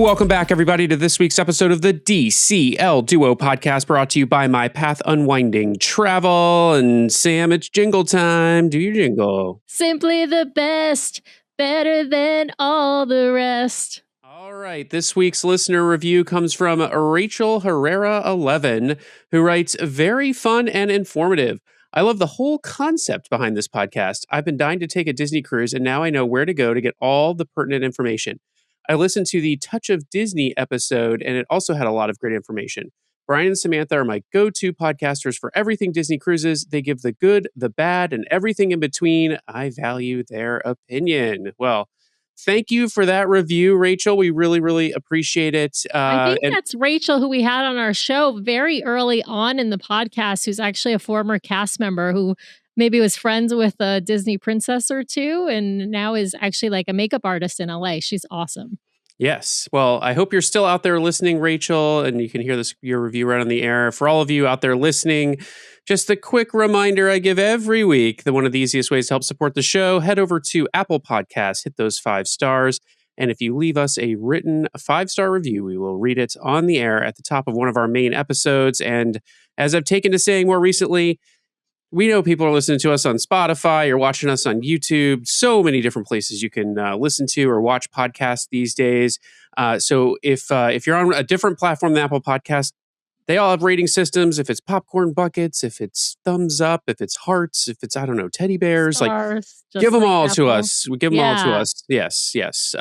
Welcome back, everybody, to this week's episode of the DCL Duo podcast, brought to you by My Path Unwinding Travel. And Sam, it's jingle time. Do your jingle. Simply the best, better than all the rest. All right, this week's listener review comes from Rachel Herrera 11, who writes, very fun and informative. I love the whole concept behind this podcast. I've been dying to take a Disney cruise, and now I know where to go to get all the pertinent information. I listened to the Touch of Disney episode, and it also had a lot of great information. Brian and Samantha are my go-to podcasters for everything Disney cruises. They give the good, the bad, and everything in between. I value their opinion. Well, thank you for that review, Rachel. We really, really appreciate it. I think that's Rachel, who we had on our show very early on in the podcast, who's actually a former cast member who maybe was friends with a Disney princess or two, and now is actually like a makeup artist in LA. She's awesome. Yes. Well, I hope you're still out there listening, Rachel, and you can hear your review right on the air. For all of you out there listening, just a quick reminder I give every week that one of the easiest ways to help support the show, head over to Apple Podcasts, hit those 5 stars. And if you leave us a written 5-star review, we will read it on the air at the top of one of our main episodes. And as I've taken to saying more recently, we know people are listening to us on Spotify or watching us on YouTube. So many different places you can listen to or watch podcasts these days. So if you're on a different platform than Apple Podcasts, they all have rating systems. If it's popcorn buckets, if it's thumbs up, if it's hearts, if it's, I don't know, teddy bears, Stars, give them like all Apple. to us. We give them all to us. Yes, yes.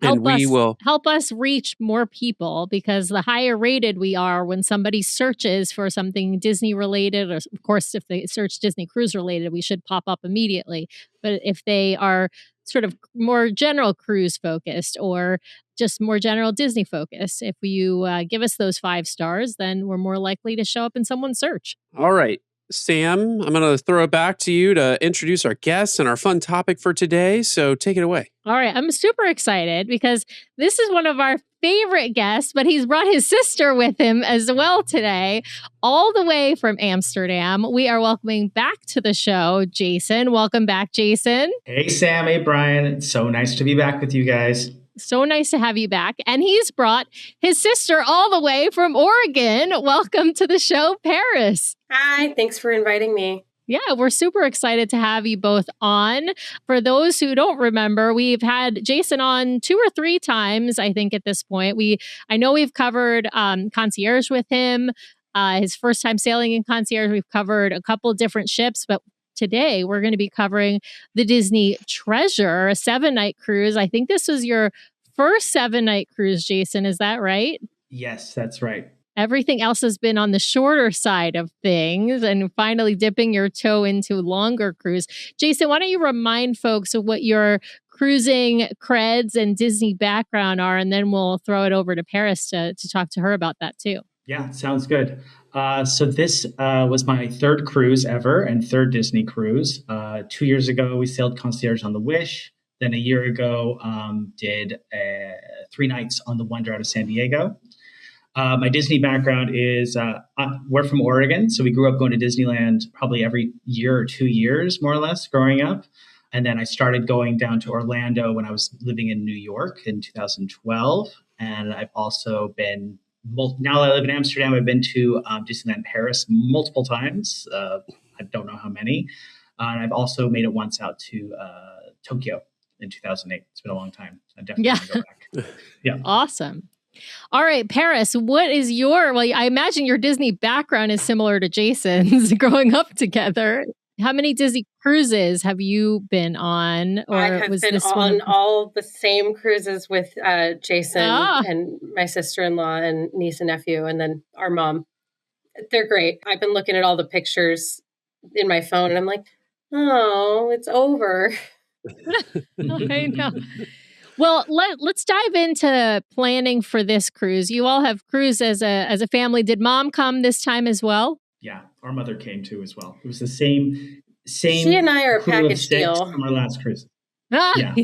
And we will help us reach more people, because the higher rated we are when somebody searches for something Disney related, or of course, if they search Disney cruise related, we should pop up immediately. But if they are sort of more general cruise focused or just more general Disney focused, if you give us those 5 stars, then we're more likely to show up in someone's search. All right. Sam, I'm going to throw it back to you to introduce our guests and our fun topic for today. So take it away. All right. I'm super excited because this is one of our favorite guests, but he's brought his sister with him as well today, all the way from Amsterdam. We are welcoming back to the show, Jason. Welcome back, Jason. Hey, Sam. Hey, Brian. It's so nice to be back with you guys. So nice to have you back. And he's brought his sister all the way from Oregon. Welcome to the show, Paris. Hi, thanks for inviting me. Yeah, we're super excited to have you both on. For those who don't remember, we've had Jason on 2 or 3 times, I think, at this point. I know we've covered Concierge with him, his first time sailing in Concierge. We've covered a couple different ships, but today we're going to be covering the Disney Treasure, a 7-night cruise. I think this was your first 7-night cruise, Jason. Is that right? Yes, that's right. Everything else has been on the shorter side of things, and finally dipping your toe into longer cruise. Jason, why don't you remind folks of what your cruising creds and Disney background are, and then we'll throw it over to Paris to talk to her about that too. Yeah, sounds good. So this was my 3rd cruise ever and 3rd Disney cruise. 2 years ago, we sailed Concierge on the Wish. Then a year ago, did 3 nights on the Wonder out of San Diego. My Disney background is we're from Oregon, so we grew up going to Disneyland probably every year or 2 years, more or less, growing up. And then I started going down to Orlando when I was living in New York in 2012. And I've also been, now that I live in Amsterdam, I've been to Disneyland Paris multiple times. I don't know how many. And I've also made it once out to Tokyo in 2008. It's been a long time. I definitely want to go back. Yeah. Awesome. All right, Paris, what is I imagine your Disney background is similar to Jason's growing up together. How many Disney cruises have you been on? Or I have been on all the same cruises with Jason and my sister-in-law and niece and nephew, and then our mom. They're great. I've been looking at all the pictures in my phone, and I'm like, oh, it's over. I know. Well, let's dive into planning for this cruise. You all have cruised as a family. Did Mom come this time as well? Yeah, our mother came too as well. It was the same Same She and I are a crew of package 6 deal. from our last cruise. Ah, Yeah.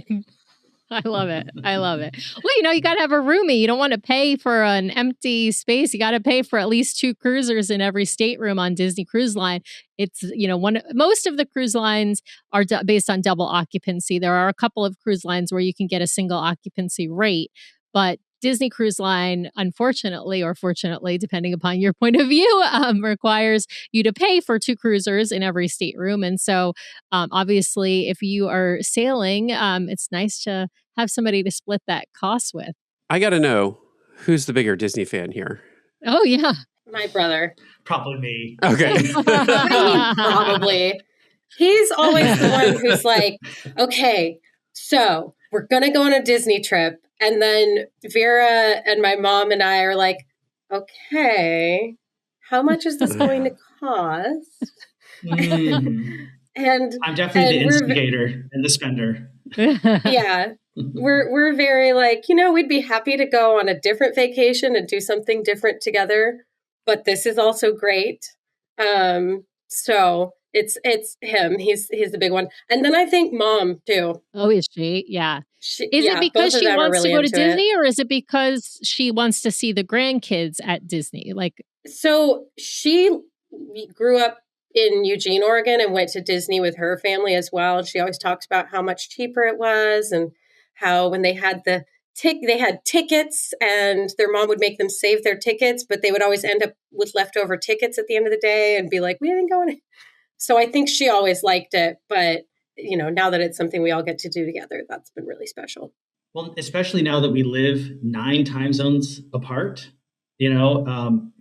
I love it. I love it. Well, you got to have a roomie. You don't want to pay for an empty space. You got to pay for at least 2 cruisers in every stateroom on Disney Cruise Line. It's, most of the cruise lines are based on double occupancy. There are a couple of cruise lines where you can get a single occupancy rate, but Disney Cruise Line, unfortunately or fortunately, depending upon your point of view, requires you to pay for 2 cruisers in every stateroom. And so, obviously, if you are sailing, it's nice to have somebody to split that cost with. I got to know, who's the bigger Disney fan here? Oh, yeah. My brother. Probably me. Okay. Probably. He's always the one who's like, okay, so we're going to go on a Disney trip. And then Vera and my mom and I are like, okay, how much is this going to cost? And I'm definitely the instigator and the spender. Yeah. We're very like, we'd be happy to go on a different vacation and do something different together, but this is also great. So it's him. He's the big one. And then I think mom too. Oh, is she? Yeah. Is yeah, it because she wants really to go to into Disney, or is it because she wants to see the grandkids at Disney? So she grew up in Eugene, Oregon, and went to Disney with her family as well. And she always talks about how much cheaper it was, and how when they had they had tickets, and their mom would make them save their tickets, but they would always end up with leftover tickets at the end of the day and be like, we didn't go in. So I think she always liked it, but now that it's something we all get to do together, that's been really special. Well, especially now that we live 9 time zones apart, going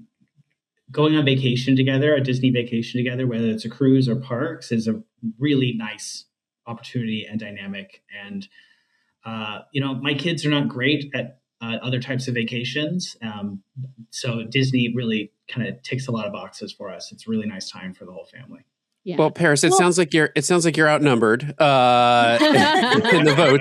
on vacation together, a Disney vacation together, whether it's a cruise or parks, is a really nice opportunity and dynamic. And, my kids are not great at other types of vacations. So Disney really kind of ticks a lot of boxes for us. It's a really nice time for the whole family. Yeah. Well, Paris, it sounds like you're outnumbered in the vote.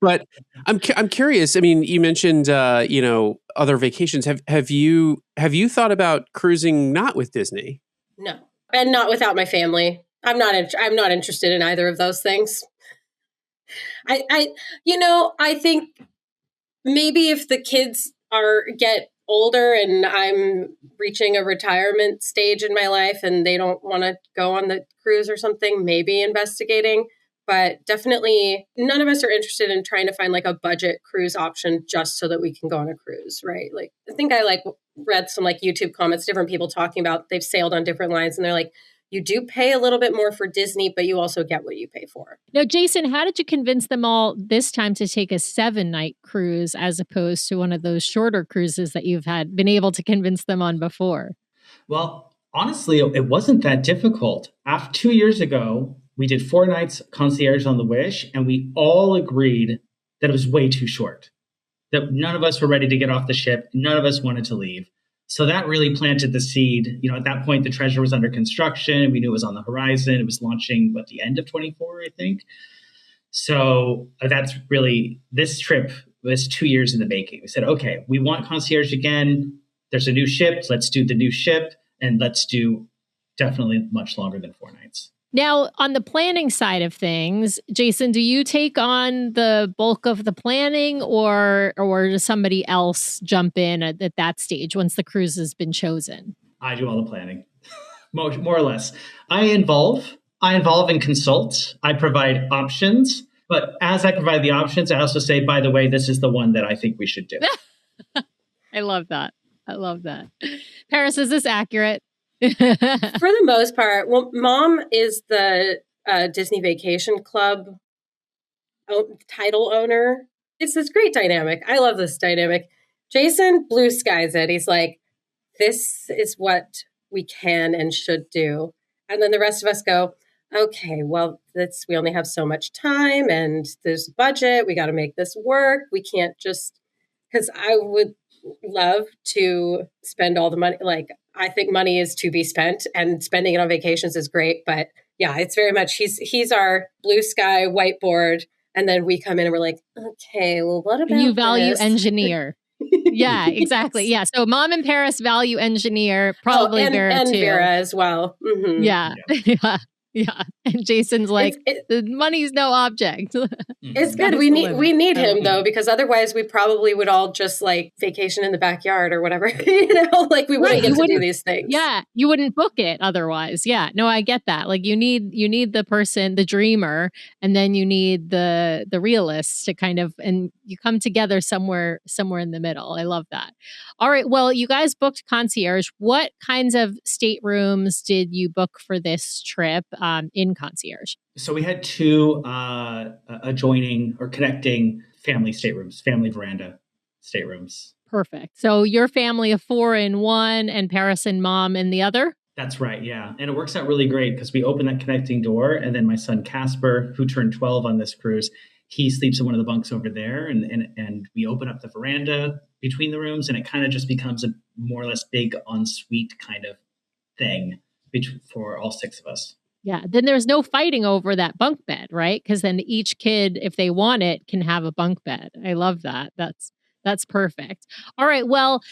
But I'm curious. I mean, you mentioned other vacations. Have you thought about cruising not with Disney? No, and not without my family. I'm not interested in either of those things. I think maybe if the kids get older and I'm reaching a retirement stage in my life and they don't want to go on the cruise or something, maybe investigating. But definitely none of us are interested in trying to find like a budget cruise option just so that we can go on a cruise, right? Like, I think I read some YouTube comments, different people talking about they've sailed on different lines, and they're like, you do pay a little bit more for Disney, but you also get what you pay for. Now, Jason, how did you convince them all this time to take a 7-night cruise as opposed to one of those shorter cruises that you've been able to convince them on before? Well, honestly, it wasn't that difficult. 2 years ago, we did 4 nights Concierge on the Wish, and we all agreed that it was way too short, that none of us were ready to get off the ship. None of us wanted to leave. So that really planted the seed. At that point, the Treasure was under construction. We knew it was on the horizon. It was launching at the end of 24, I think. So that's really, this trip was 2 years in the making. We said, okay, we want Concierge again. There's a new ship. Let's do the new ship. And let's do definitely much longer than 4 nights. Now, on the planning side of things, Jason, do you take on the bulk of the planning, or does somebody else jump in at that stage once the cruise has been chosen? I do all the planning, more or less. I involve and consult. I provide options. But as I provide the options, I also say, by the way, this is the one that I think we should do. I love that. Paris, is this accurate? For the most part. Well, Mom is the Disney Vacation Club title owner. It's this great dynamic. I love this dynamic. Jason blue skies it. He's like, this is what we can and should do. And then the rest of us go, okay, well, we only have so much time and there's a budget. We got to make this work. We can't just, because I would love to spend all the money. I think money is to be spent, and spending it on vacations is great. But yeah, it's very much, he's our blue sky whiteboard. And then we come in and we're like, okay, well, what about you value this? engineer? Yeah, exactly. Yeah. So Mom and Paris value engineer, probably Vera and too. Vera as well. Mm-hmm. Yeah. Yeah. And Jason's like, the money's no object. It's good. We need him though, because otherwise we probably would all just like vacation in the backyard or whatever. Like we wouldn't get to do these things. Yeah. You wouldn't book it otherwise. Yeah. No, I get that. Like you need the person, the dreamer, and then you need the realist to kind of, and you come together somewhere in the middle. I love that. All right. Well, you guys booked Concierge. What kinds of staterooms did you book for this trip in Concierge? So we had two adjoining or connecting family staterooms, family veranda staterooms. Perfect. So your family of 4 in one and Paris and mom in the other? That's right, yeah. And it works out really great because we open that connecting door and then my son Casper, who turned 12 on this cruise, he sleeps in one of the bunks over there and we open up the veranda between the rooms and it kind of just becomes a more or less big ensuite kind of thing for all 6 of us. Yeah. Then there's no fighting over that bunk bed, right? Because then each kid, if they want it, can have a bunk bed. I love that. That's perfect. All right. Well,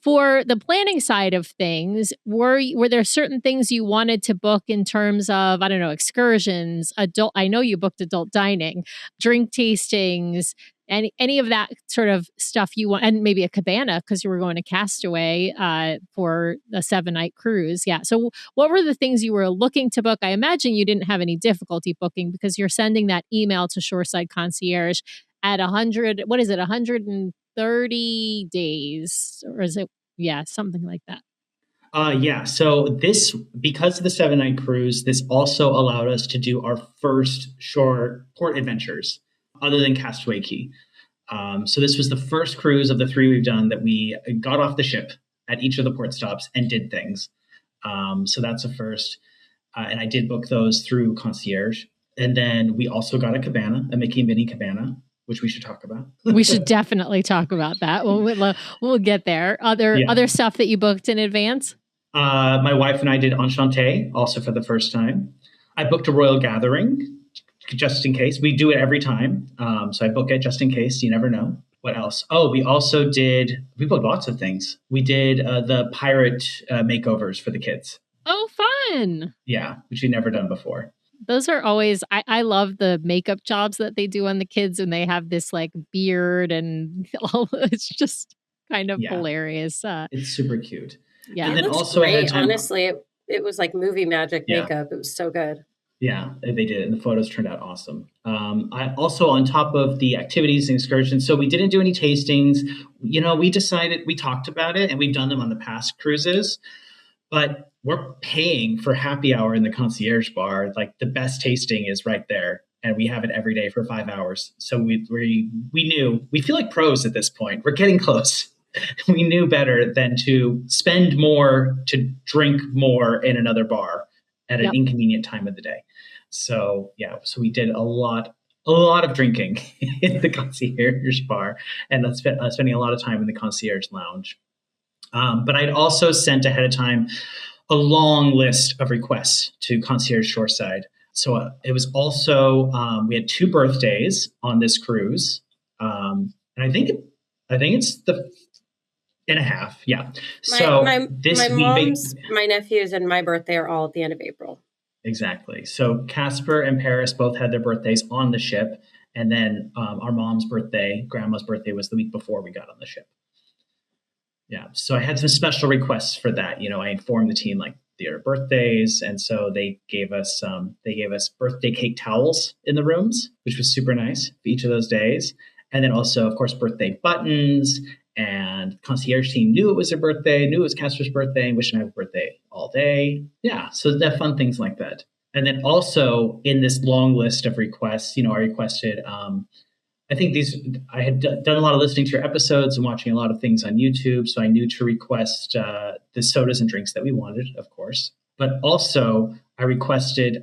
for the planning side of things, were there certain things you wanted to book in terms of, I don't know, excursions, I know you booked adult dining, drink tastings, any of that sort of stuff you want, and maybe a cabana because you were going to Castaway for a 7-night cruise. Yeah. So what were the things you were looking to book? I imagine you didn't have any difficulty booking because you're sending that email to Shoreside Concierge at 130 days, or is it? Yeah, something like that. Yeah. So because of the 7-night cruise, this also allowed us to do our first shore port adventures other than Castaway Cay. So this was the first cruise of the 3 we've done that we got off the ship at each of the port stops and did things. So that's a first. And I did book those through Concierge. And then we also got a cabana, a Mickey Minnie Cabana, which we should talk about. We should definitely talk about that. We'll get there. Other stuff that you booked in advance? My wife and I did Enchanté also for the first time. I booked a Royal Gathering just in case. We do it every time. So I book it just in case. You never know. What else? Oh, we booked lots of things. We did the pirate makeovers for the kids. Oh, fun. Yeah, which we'd never done before. Those are always, I love the makeup jobs that they do on the kids when they have this like beard and all. It's just kind of hilarious. It's super cute. Yeah. And then also great. Honestly, it was like movie magic makeup. It was so good. Yeah, they did. And the photos turned out awesome. I also, on top of the activities and excursions, so we didn't do any tastings. We talked about it and we've done them on the past cruises, but we're paying for happy hour in the concierge bar. Like the best tasting is right there. And we have it every day for 5 hours. So we knew, we feel like pros at this point. We're getting close. We knew better than to spend more to drink more in another bar at an inconvenient time of the day. So we did a lot of drinking in the concierge bar and spending a lot of time in the concierge lounge. But I'd also sent ahead of time a long list of requests to Concierge Shoreside. So it was also, we had 2 birthdays on this cruise. And I think it's the and a half. Yeah. My mom's, my nephews and my birthday are all at the end of April. Exactly. So Casper and Paris both had their birthdays on the ship. And then our mom's birthday, grandma's birthday was the week before we got on the ship. Yeah. So I had some special requests for that. I informed the team like their birthdays. And so they gave us birthday cake towels in the rooms, which was super nice for each of those days. And then also, of course, birthday buttons. And the concierge team knew it was their birthday, knew it was Casper's birthday, and wished him happy birthday all day. Yeah. So they're fun things like that. And then also in this long list of requests, I requested, I had done a lot of listening to your episodes and watching a lot of things on YouTube. So I knew to request the sodas and drinks that we wanted, of course. But also I requested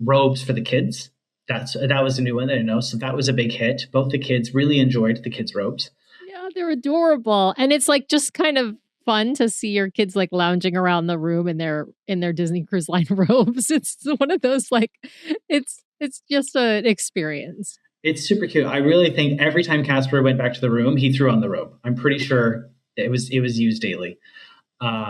robes for the kids. That was a new one that I know. So that was a big hit. Both the kids really enjoyed the kids' robes. Yeah, they're adorable. And it's like just kind of fun to see your kids like lounging around the room in their Disney Cruise Line robes. It's one of those like it's just an experience. It's super cute. I really think every time Casper went back to the room, he threw on the robe. I'm pretty sure it was used daily,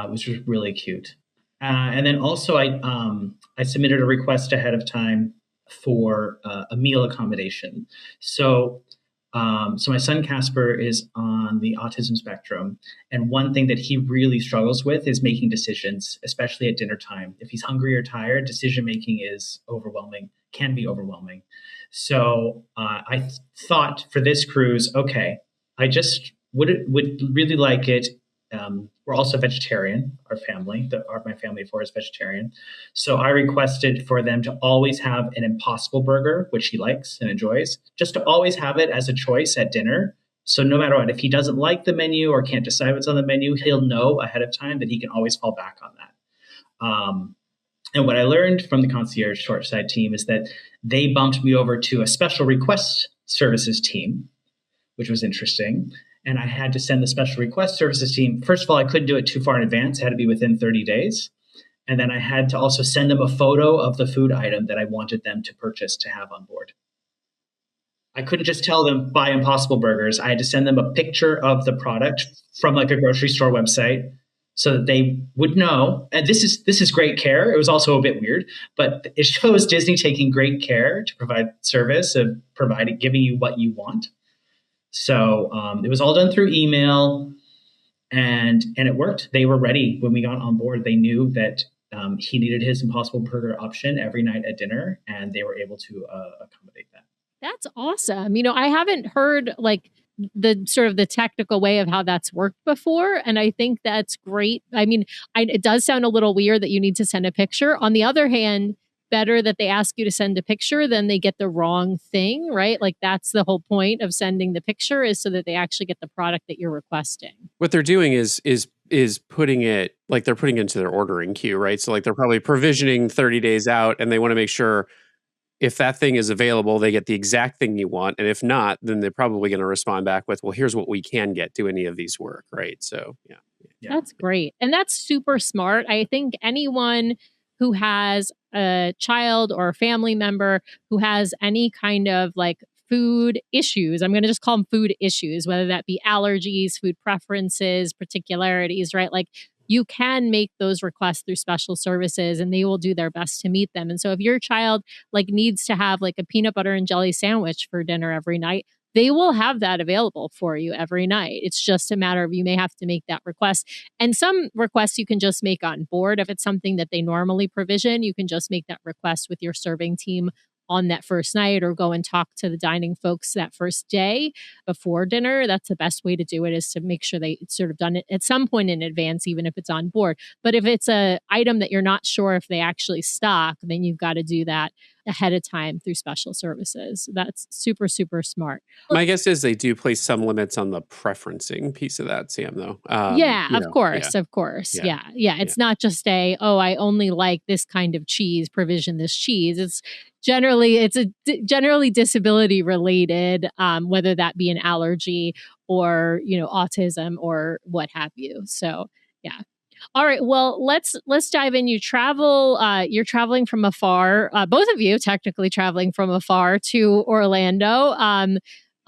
which was really cute. And then also I submitted a request ahead of time for a meal accommodation. So my son Casper is on the autism spectrum, and one thing that he really struggles with is making decisions, especially at dinner time. If he's hungry or tired, decision making is overwhelming, can be overwhelming. So I thought for this cruise, okay, I just would really like it. We're also vegetarian, our family. My family of four is vegetarian. So I requested for them to always have an Impossible Burger, which he likes and enjoys, just to always have it as a choice at dinner. So no matter what, if he doesn't like the menu or can't decide what's on the menu, he'll know ahead of time that he can always fall back on that. And what I learned from the Concierge Shoreside team is that they bumped me over to a special request services team, which was interesting. And I had to send the special request services team. First of all, I couldn't do it too far in advance. It had to be within 30 days. And then I had to also send them a photo of the food item that I wanted them to purchase to have on board. I couldn't just tell them buy Impossible Burgers. I had to send them a picture of the product from like a grocery store website so that they would know. And this is great care. It was also a bit weird, but it shows Disney taking great care to provide service of giving you what you want. So it was all done through email, and it worked. They were ready when we got on board. They knew that he needed his Impossible Burger option every night at dinner, and they were able to accommodate that. That's awesome. I haven't heard like the sort of the technical way of how that's worked before, and I think that's great. It does sound a little weird that you need to send a picture. On the other hand, better that they ask you to send a picture than they get the wrong thing, right? Like that's the whole point of sending the picture, is so that they actually get the product that you're requesting. What they're doing is putting it, like they're putting it into their ordering queue, right? So like they're probably provisioning 30 days out, and they want to make sure if that thing is available, they get the exact thing you want. And if not, then they're probably going to respond back with, well, here's what we can get. Do any of these work, right? So yeah. That's great. And that's super smart. I think anyone who has a child or a family member who has any kind of like food issues, I'm going to just call them food issues, whether that be allergies, food preferences, particularities, right? Like you can make those requests through special services and they will do their best to meet them. And so if your child like needs to have like a peanut butter and jelly sandwich for dinner every night, they will have that available for you every night. It's just a matter of you may have to make that request. And some requests you can just make on board. If it's something that they normally provision, you can just make that request with your serving team on that first night, or go and talk to the dining folks that first day before dinner. That's the best way to do it, is to make sure it's sort of done it at some point in advance, even if it's on board. But if it's a item that you're not sure if they actually stock, then you've got to do that ahead of time through special services. That's super, super smart. My guess is they do place some limits on the preferencing piece of that, Sam, though. Of course. Yeah. It's not just I only like this kind of cheese, provision this cheese. It's generally disability related, whether that be an allergy or, autism or what have you. So, yeah. All right. Well, let's dive in. You're traveling from afar. Both of you technically traveling from afar to Orlando.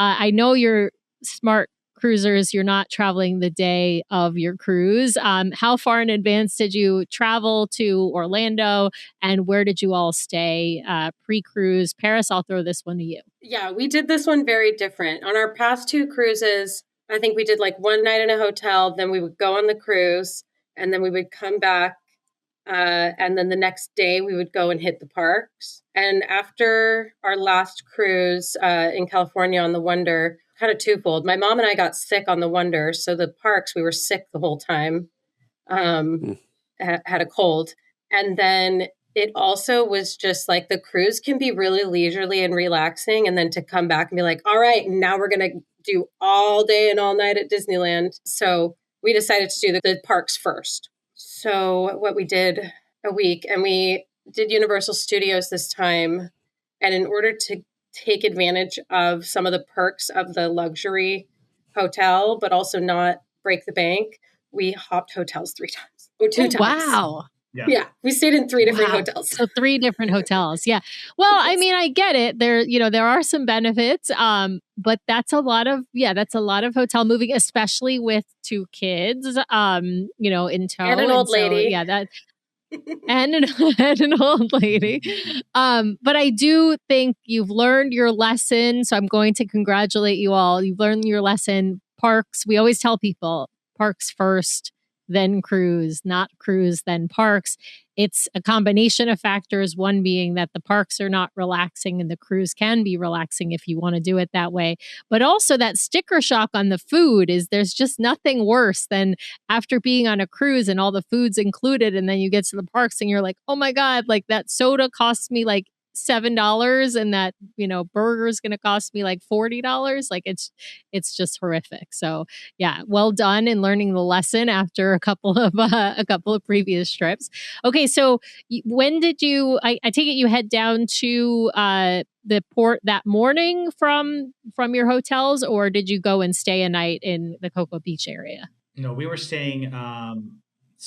I know you're smart cruisers. You're not traveling the day of your cruise. How far in advance did you travel to Orlando, and where did you all stay pre-cruise? Paris, I'll throw this one to you. Yeah, we did this one very different. On our past two cruises, I think we did like one night in a hotel, then we would go on the cruise, and then we would come back, and then the next day we would go and hit the parks. And after our last cruise in California on the Wonder, kind of twofold. My mom and I got sick on the Wonder, so the parks, we were sick the whole time, had a cold. And then it also was just like the cruise can be really leisurely and relaxing. And then to come back and be like, all right, now we're going to do all day and all night at Disneyland. So we decided to do the parks first. So what we did a week, and we did Universal Studios this time. And in order to take advantage of some of the perks of the luxury hotel, but also not break the bank, we hopped hotels 3 times or 2 times. Wow. Yeah. We stayed in 3 different hotels. So 3 different hotels. Yeah. Well, I mean, I get it. There are some benefits, but that's a lot of hotel moving, especially with 2 kids, in tow. And an old lady. So, yeah, and an old lady. But I do think you've learned your lesson. So I'm going to congratulate you all. You've learned your lesson. Parks, we always tell people parks first, then cruise, not cruise, then parks. It's a combination of factors, one being that the parks are not relaxing and the cruise can be relaxing if you want to do it that way. But also that sticker shock on the food is there's just nothing worse than after being on a cruise and all the food's included and then you get to the parks and you're like, oh my God, like that soda costs me like $7 and that, burger is going to cost me like $40. Like it's just horrific. So yeah, well done in learning the lesson after a couple of previous trips. Okay, so when did you? I take it you head down to the port that morning from your hotels, or did you go and stay a night in the Cocoa Beach area? No, we were staying.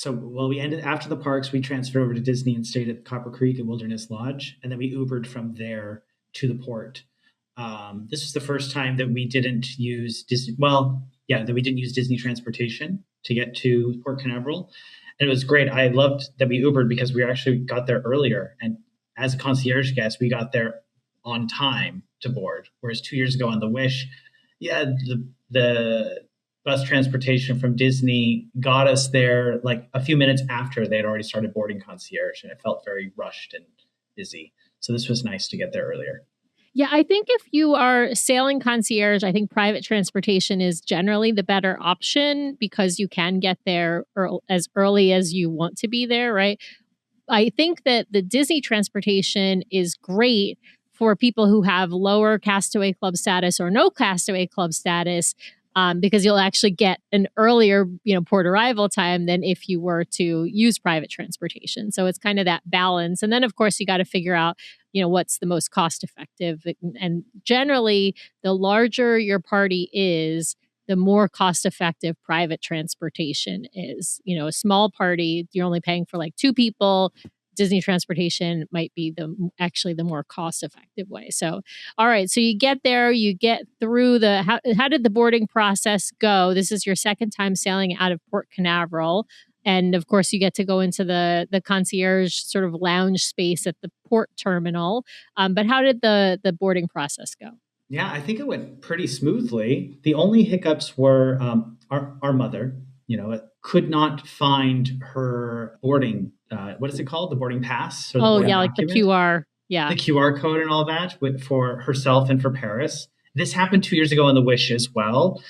We ended after the parks. We transferred over to Disney and stayed at Copper Creek and Wilderness Lodge, and then we Ubered from there to the port. This was the first time that we didn't use Disney. Well, yeah, that we didn't use Disney transportation to get to Port Canaveral, and it was great. I loved that we Ubered because we actually got there earlier, and as a concierge guest, we got there on time to board. Whereas 2 years ago on the Wish, yeah, the bus transportation from Disney got us there like a few minutes after they had already started boarding concierge, and it felt very rushed and busy. So this was nice to get there earlier. Yeah, I think if you are sailing concierge, I think private transportation is generally the better option because you can get there as early as you want to be there, right? I think that the Disney transportation is great for people who have lower Castaway Club status or no Castaway Club status, because you'll actually get an earlier, port arrival time than if you were to use private transportation. So it's kind of that balance. And then, of course, you got to figure out, what's the most cost effective. And generally, the larger your party is, the more cost effective private transportation is. A small party, you're only paying for like 2 people. Disney transportation might be the more cost effective way. So, all right. So you get there, you get through how did the boarding process go? This is your second time sailing out of Port Canaveral. And of course you get to go into the concierge sort of lounge space at the port terminal. But how did the boarding process go? Yeah, I think it went pretty smoothly. The only hiccups were our mother, could not find her boarding. What is it called? The boarding pass? Like the QR. Yeah. The QR code and all that for herself and for Paris. This happened 2 years ago on the Wish as well.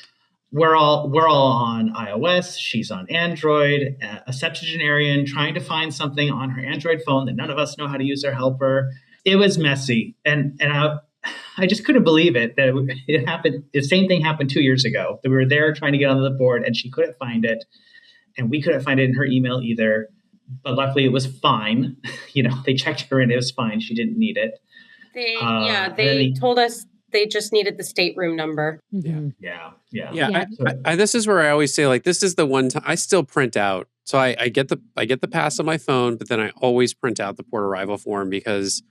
We're all on iOS. She's on Android, a septuagenarian trying to find something on her Android phone that none of us know how to use or help her. It was messy. And I just couldn't believe it that it happened. The same thing happened 2 years ago, that we were there trying to get onto the board and she couldn't find it. And we couldn't find it in her email either. But luckily it was fine. They checked her and it was fine. She didn't need it. They told us they just needed the stateroom number. Yeah. This is where I always say, like, this is the one time I still print out. So I get the pass on my phone, but then I always print out the port arrival form because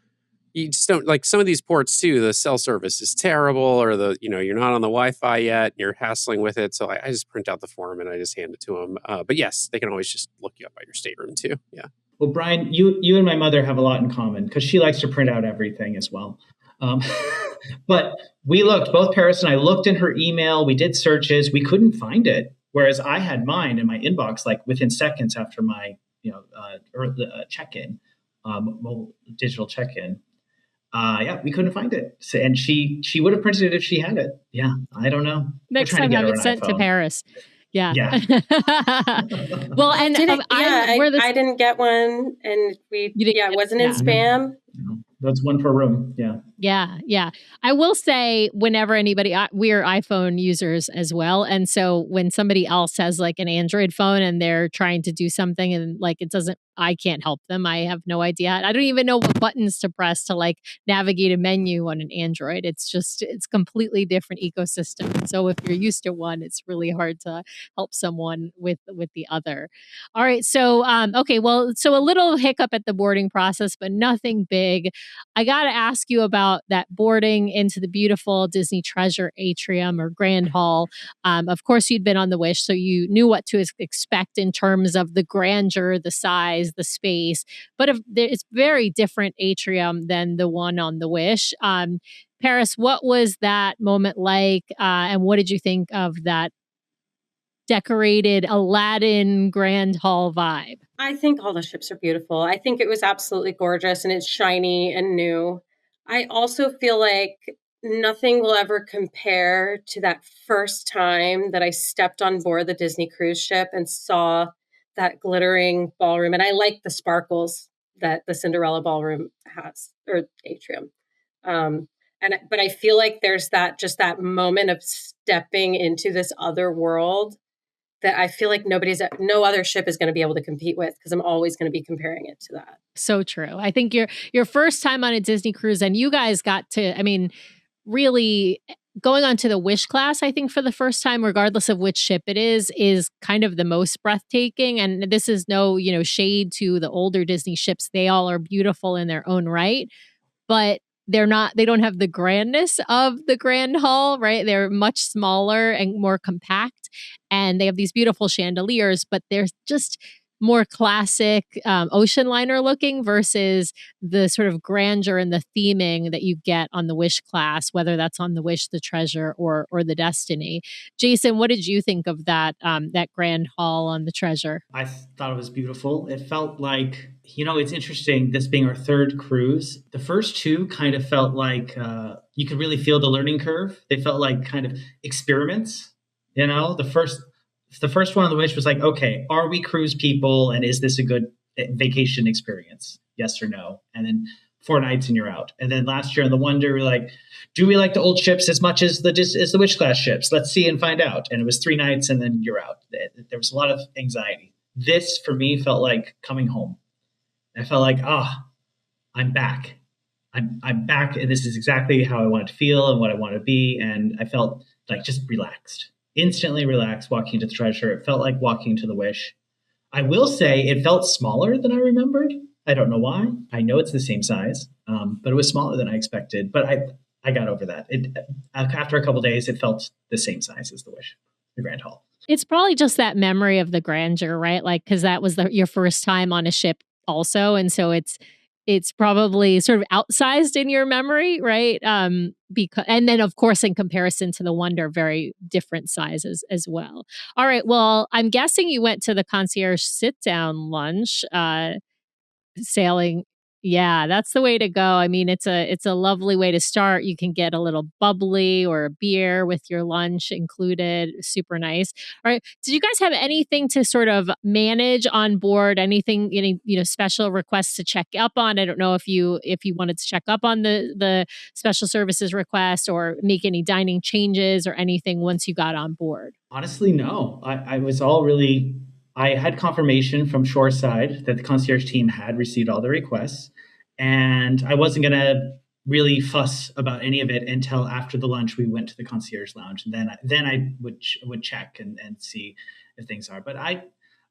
you just don't, like, some of these ports too, the cell service is terrible, or you're not on the Wi-Fi yet, you're hassling with it. So I just print out the form and I just hand it to them. But yes, they can always just look you up by your stateroom too. Yeah. Well, Brian, you and my mother have a lot in common because she likes to print out everything as well. But both Paris and I looked in her email. We did searches. We couldn't find it. Whereas I had mine in my inbox, like within seconds after my, check-in, digital check-in. We couldn't find it. So, and she would have printed it if she had it. Yeah, I don't know. Next time have it sent to Paris. Yeah. Well, and I didn't get one, and it wasn't in spam. No, that's one per room. Yeah. I will say, whenever we're iPhone users as well. And so when somebody else has like an Android phone and they're trying to do something and like I can't help them. I have no idea. I don't even know what buttons to press to like navigate a menu on an Android. It's completely different ecosystem. So if you're used to one, it's really hard to help someone with the other. All right. So, so a little hiccup at the boarding process, but nothing big. I got to ask you about that boarding into the beautiful Disney Treasure Atrium or Grand Hall. Of course, you'd been on the Wish, so you knew what to expect in terms of the grandeur, the size, utilize the space, but it's very different atrium than the one on the Wish. Paris, what was that moment like? And what did you think of that decorated Aladdin Grand Hall vibe? I think all the ships are beautiful. I think it was absolutely gorgeous and it's shiny and new. I also feel like nothing will ever compare to that first time that I stepped on board the Disney cruise ship and saw that glittering ballroom. And I like the sparkles that the Cinderella ballroom has, or atrium. But I feel like there's that moment of stepping into this other world that I feel like no other ship is going to be able to compete with, because I'm always going to be comparing it to that. So true. I think your first time on a Disney cruise, and you guys got to, really going on to the Wish class, I think for the first time, regardless of which ship it is kind of the most breathtaking. And this is no, shade to the older Disney ships. They all are beautiful in their own right, but they don't have the grandness of the Grand Hall, right? They're much smaller and more compact, and they have these beautiful chandeliers, but they're just more classic ocean liner looking versus the sort of grandeur and the theming that you get on the Wish class, whether that's on the Wish, the Treasure, or the Destiny. Jason, what did you think of that Grand Hall on the Treasure? I thought it was beautiful. It felt like, it's interesting, this being our third cruise. The first two kind of felt like you could really feel the learning curve. They felt like kind of experiments. The first one on the Wish was like, okay, are we cruise people, and is this a good vacation experience? Yes or no? And then 4 nights and you're out. And then last year on the Wonder, we're like, do we like the old ships as much as the Wish class ships? Let's see and find out. And it was 3 nights and then you're out. There was a lot of anxiety. This for me felt like coming home. I felt like, I'm back. I'm back, and this is exactly how I want to feel and what I want to be. And I felt like just relaxed. Instantly relaxed walking to the Treasure. It felt like walking to the Wish. I will say it felt smaller than I remembered. I don't know why. I know it's the same size, but it was smaller than I expected. But I got over that. After a couple of days, it felt the same size as the Wish, the Grand Hall. It's probably just that memory of the grandeur, right? Like, because that was your first time on a ship also. And so it's probably sort of outsized in your memory, right? And then of course, in comparison to the Wonder, very different sizes as well. All right. Well, I'm guessing you went to the Concierge sit down lunch, sailing. Yeah, that's the way to go. It's a lovely way to start. You can get a little bubbly or a beer with your lunch included. Super nice. All right. Did you guys have anything to sort of manage on board? Anything, any special requests to check up on? I don't know if you wanted to check up on the special services request or make any dining changes or anything once you got on board. Honestly, no. I was all really. I had confirmation from shoreside that the concierge team had received all the requests, and I wasn't going to really fuss about any of it until after the lunch we went to the concierge lounge, and then I would check and see if things are. But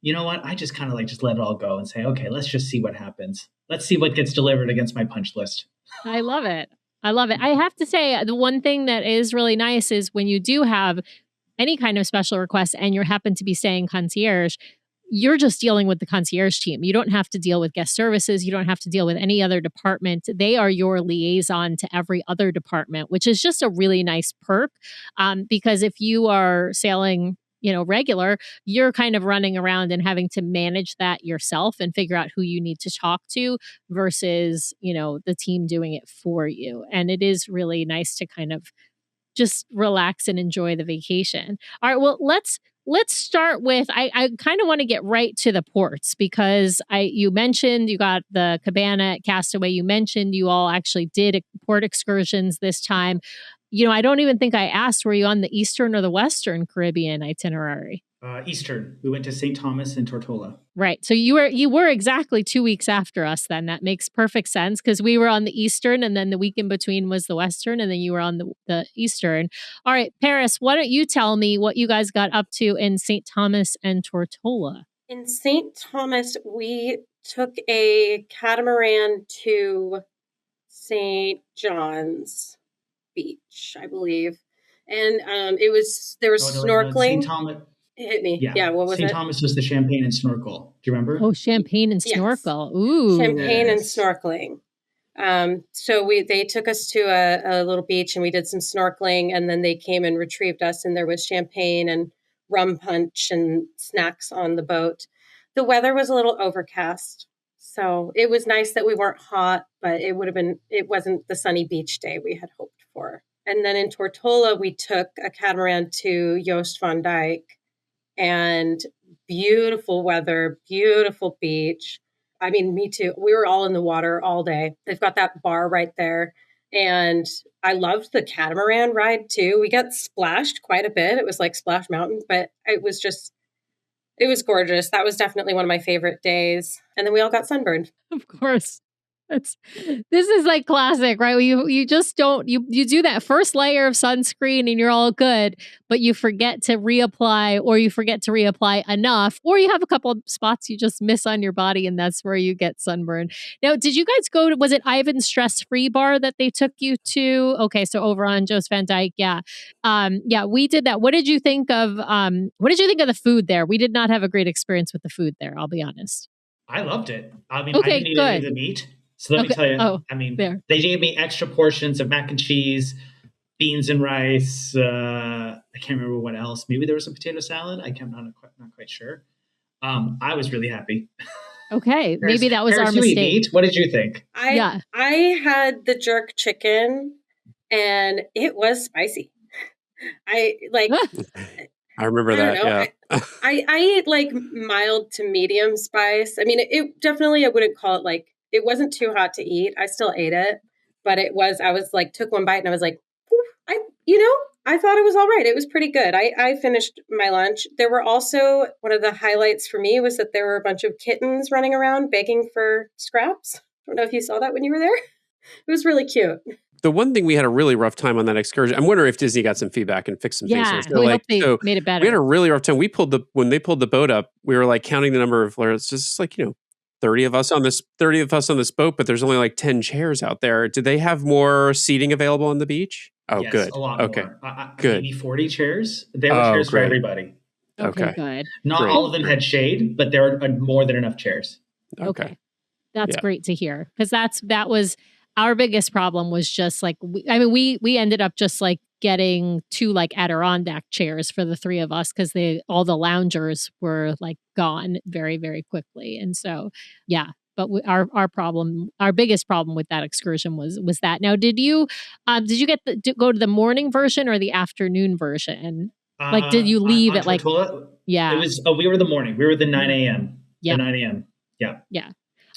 you know what? I just kind of just let it all go and say, okay, let's just see what happens. Let's see what gets delivered against my punch list. I love it. I have to say, the one thing that is really nice is when you do have any kind of special request and you happen to be staying concierge, you're just dealing with the concierge team. You don't have to deal with guest services. You don't have to deal with any other department. They are your liaison to every other department, which is just a really nice perk. Because if you are sailing, regular, you're kind of running around and having to manage that yourself and figure out who you need to talk to versus, the team doing it for you. And it is really nice to kind of just relax and enjoy the vacation. All right, well, let's start with, I kind of want to get right to the ports because you mentioned you got the cabana at Castaway. You mentioned you all actually did port excursions this time. I don't even think I asked, were you on the Eastern or the Western Caribbean itinerary? Eastern. We went to St. Thomas and Tortola. Right. So you were exactly 2 weeks after us then. That makes perfect sense because we were on the Eastern and then the week in between was the Western and then you were on the Eastern. All right, Paris, why don't you tell me what you guys got up to in St. Thomas and Tortola? In St. Thomas, we took a catamaran to St. John's Beach, I believe. And there was snorkeling. It hit me. Yeah. Yeah, what was St. it? Thomas was the champagne and snorkel. Do you remember? Oh, champagne and Yes. snorkel. Ooh. Champagne and Yes. snorkeling. So they took us to a little beach and we did some snorkeling, and then they came and retrieved us, and there was champagne and rum punch and snacks on the boat. The weather was a little overcast, so it was nice that we weren't hot, but it wasn't the sunny beach day we had hoped for. And then in Tortola, we took a catamaran to Joost van Dyke, and beautiful weather, beautiful beach. I mean, me too. We were all in the water all day. They've got that bar right there. And I loved the catamaran ride too. We got splashed quite a bit. It was like Splash Mountain, but it was gorgeous. That was definitely one of my favorite days. And then we all got sunburned. Of course. This is like classic, right? You just don't you do that first layer of sunscreen and you're all good, but you forget to reapply, or you forget to reapply enough, or you have a couple of spots you just miss on your body, and that's where you get sunburn. Now, did you guys go to, was it Ivan's Stress Free Bar that they took you to? Okay, so over on Joost van Dyke, yeah. Yeah, we did that. What did you think of the food there? We did not have a great experience with the food there, I'll be honest. I loved it. I mean, Okay, I didn't eat any of good. the meat. So let me tell you, I mean, they gave me extra portions of mac and cheese, beans and rice. I can't remember what else. Maybe there was a potato salad. I'm not quite sure. I was really happy. Okay, maybe that was our mistake. Meat. What did you think? I had the jerk chicken, and it was spicy. I remember that. Yeah. I ate like mild to medium spice. I mean, it definitely, I wouldn't call it like, it wasn't too hot to eat. I still ate it, but I was like, took one bite and I was like, I thought it was all right. It was pretty good. I finished my lunch. There were also, one of the highlights for me was that there were a bunch of kittens running around begging for scraps. I don't know if you saw that when you were there. It was really cute. The one thing we had a really rough time on that excursion. I'm wondering if Disney got some feedback and fixed some things. Yeah, we hope they made it better. We had a really rough time. When they pulled the boat up, we were like counting the number of flares. It's just like, 30 of us on this boat, but there's only like 10 chairs out there. Did they have more seating available on the beach? Oh, yes, good. A lot more. Good. Maybe 40 chairs. There were chairs for everybody. Okay, good. Not all of them had shade, but there were more than enough chairs. Okay. That's great to hear, because that was our biggest problem. Was just like we ended up just like getting 2 like Adirondack chairs for the 3 of us, because all the loungers were like gone very, very quickly. And so but our biggest problem with that excursion was that. Now, did you go to the morning version or the afternoon version? Like, did you leave at like Tortola? It was we were the morning. We were the 9 a.m. Yeah. The 9 a.m. Yeah. Yeah.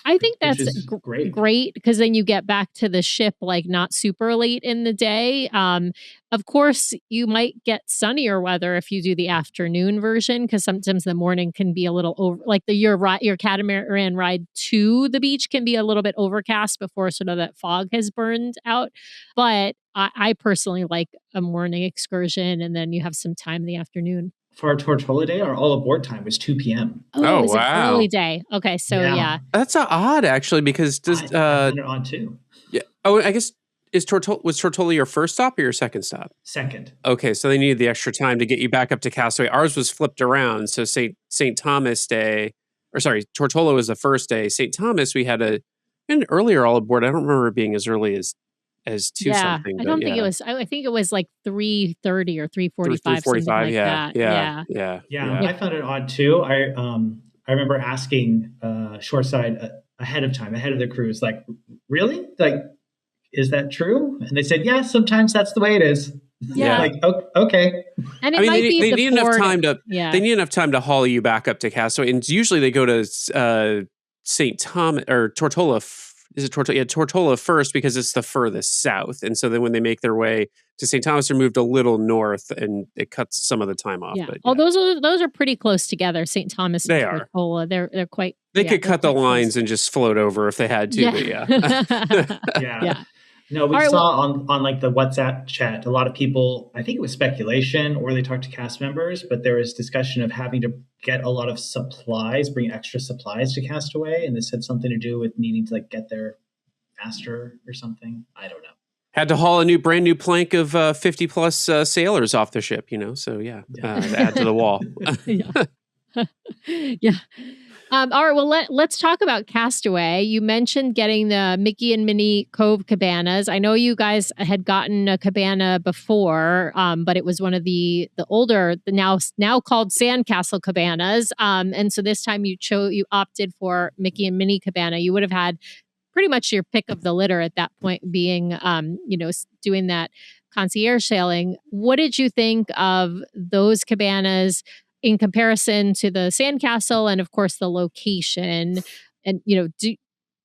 I think that's great, because then you get back to the ship like not super late in the day. Of course, you might get sunnier weather if you do the afternoon version, because sometimes the morning can be a little over. Like your catamaran ride to the beach can be a little bit overcast before sort of that fog has burned out. But I personally like a morning excursion, and then you have some time in the afternoon. For our Tortola day, our all aboard time was 2 p.m. Oh, it was an early day. Okay, so yeah. That's odd, actually, because I found it odd too. Yeah. Oh, I guess was Tortola your first stop or your second stop? Second. Okay, so they needed the extra time to get you back up to Castaway. Ours was flipped around. So St. Thomas Day, Tortola was the first day. St. Thomas, we had an earlier all aboard. I don't remember it being as early as 2 something. I don't think it was. I think it was like 3:30 or 3:45. 3:45. Yeah. I found it odd too. I remember asking Shoreside ahead of the cruise, like, really? Like, is that true? And they said, yeah, sometimes that's the way it is. Yeah. Like, okay. And it might be they need enough time to. Yeah. They need enough time to haul you back up to Castaway, and usually they go to St. Thomas or Tortola. Is it Tortola? Yeah, Tortola first, because it's the furthest south. And so then when they make their way to St. Thomas, they're moved a little north, and it cuts some of the time off. Yeah. But, those are pretty close together. St. Thomas and Tortola. They're quite. They could cut the lines close and just float over if they had to. Yeah. But yeah. No, we saw on like the WhatsApp chat, a lot of people, I think it was speculation or they talked to cast members, but there was discussion of having to get a lot of supplies, bring extra supplies to Castaway. And this had something to do with needing to like get there faster or something. I don't know. Had to haul a brand new plank of 50 plus sailors off the ship, So to add to the wall. Yeah. Yeah. All right. Well, let's talk about Castaway. You mentioned getting the Mickey and Minnie Cove Cabanas. I know you guys had gotten a cabana before, but it was one of the older, the now called Sandcastle Cabanas. And so this time you opted for Mickey and Minnie Cabana. You would have had pretty much your pick of the litter at that point, being doing that concierge sailing. What did you think of those cabanas in comparison to the Sandcastle, and of course the location? And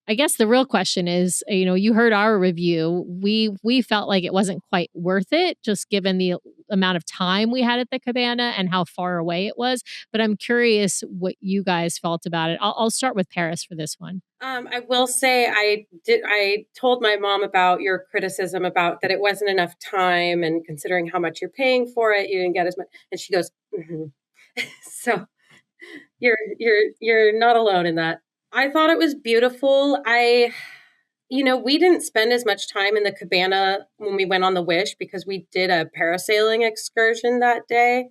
I guess the real question is, you heard our review. We felt like it wasn't quite worth it, just given the amount of time we had at the cabana and how far away it was. But I'm curious what you guys felt about it. I'll start with Paris for this one. I will say I told my mom about your criticism about that it wasn't enough time, and considering how much you're paying for it, you didn't get as much. And she goes, mm-hmm. So you're not alone in that. I thought it was beautiful. We didn't spend as much time in the cabana when we went on the Wish because we did a parasailing excursion that day.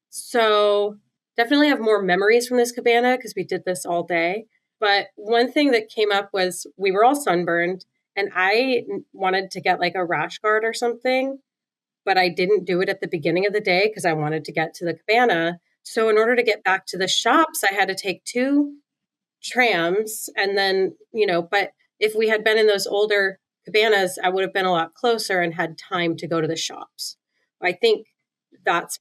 So definitely have more memories from this cabana because we did this all day. But one thing that came up was we were all sunburned, and I wanted to get like a rash guard or something, but I didn't do it at the beginning of the day because I wanted to get to the cabana. So in order to get back to the shops, I had to take 2 trams. And then, but if we had been in those older cabanas, I would have been a lot closer and had time to go to the shops. I think that's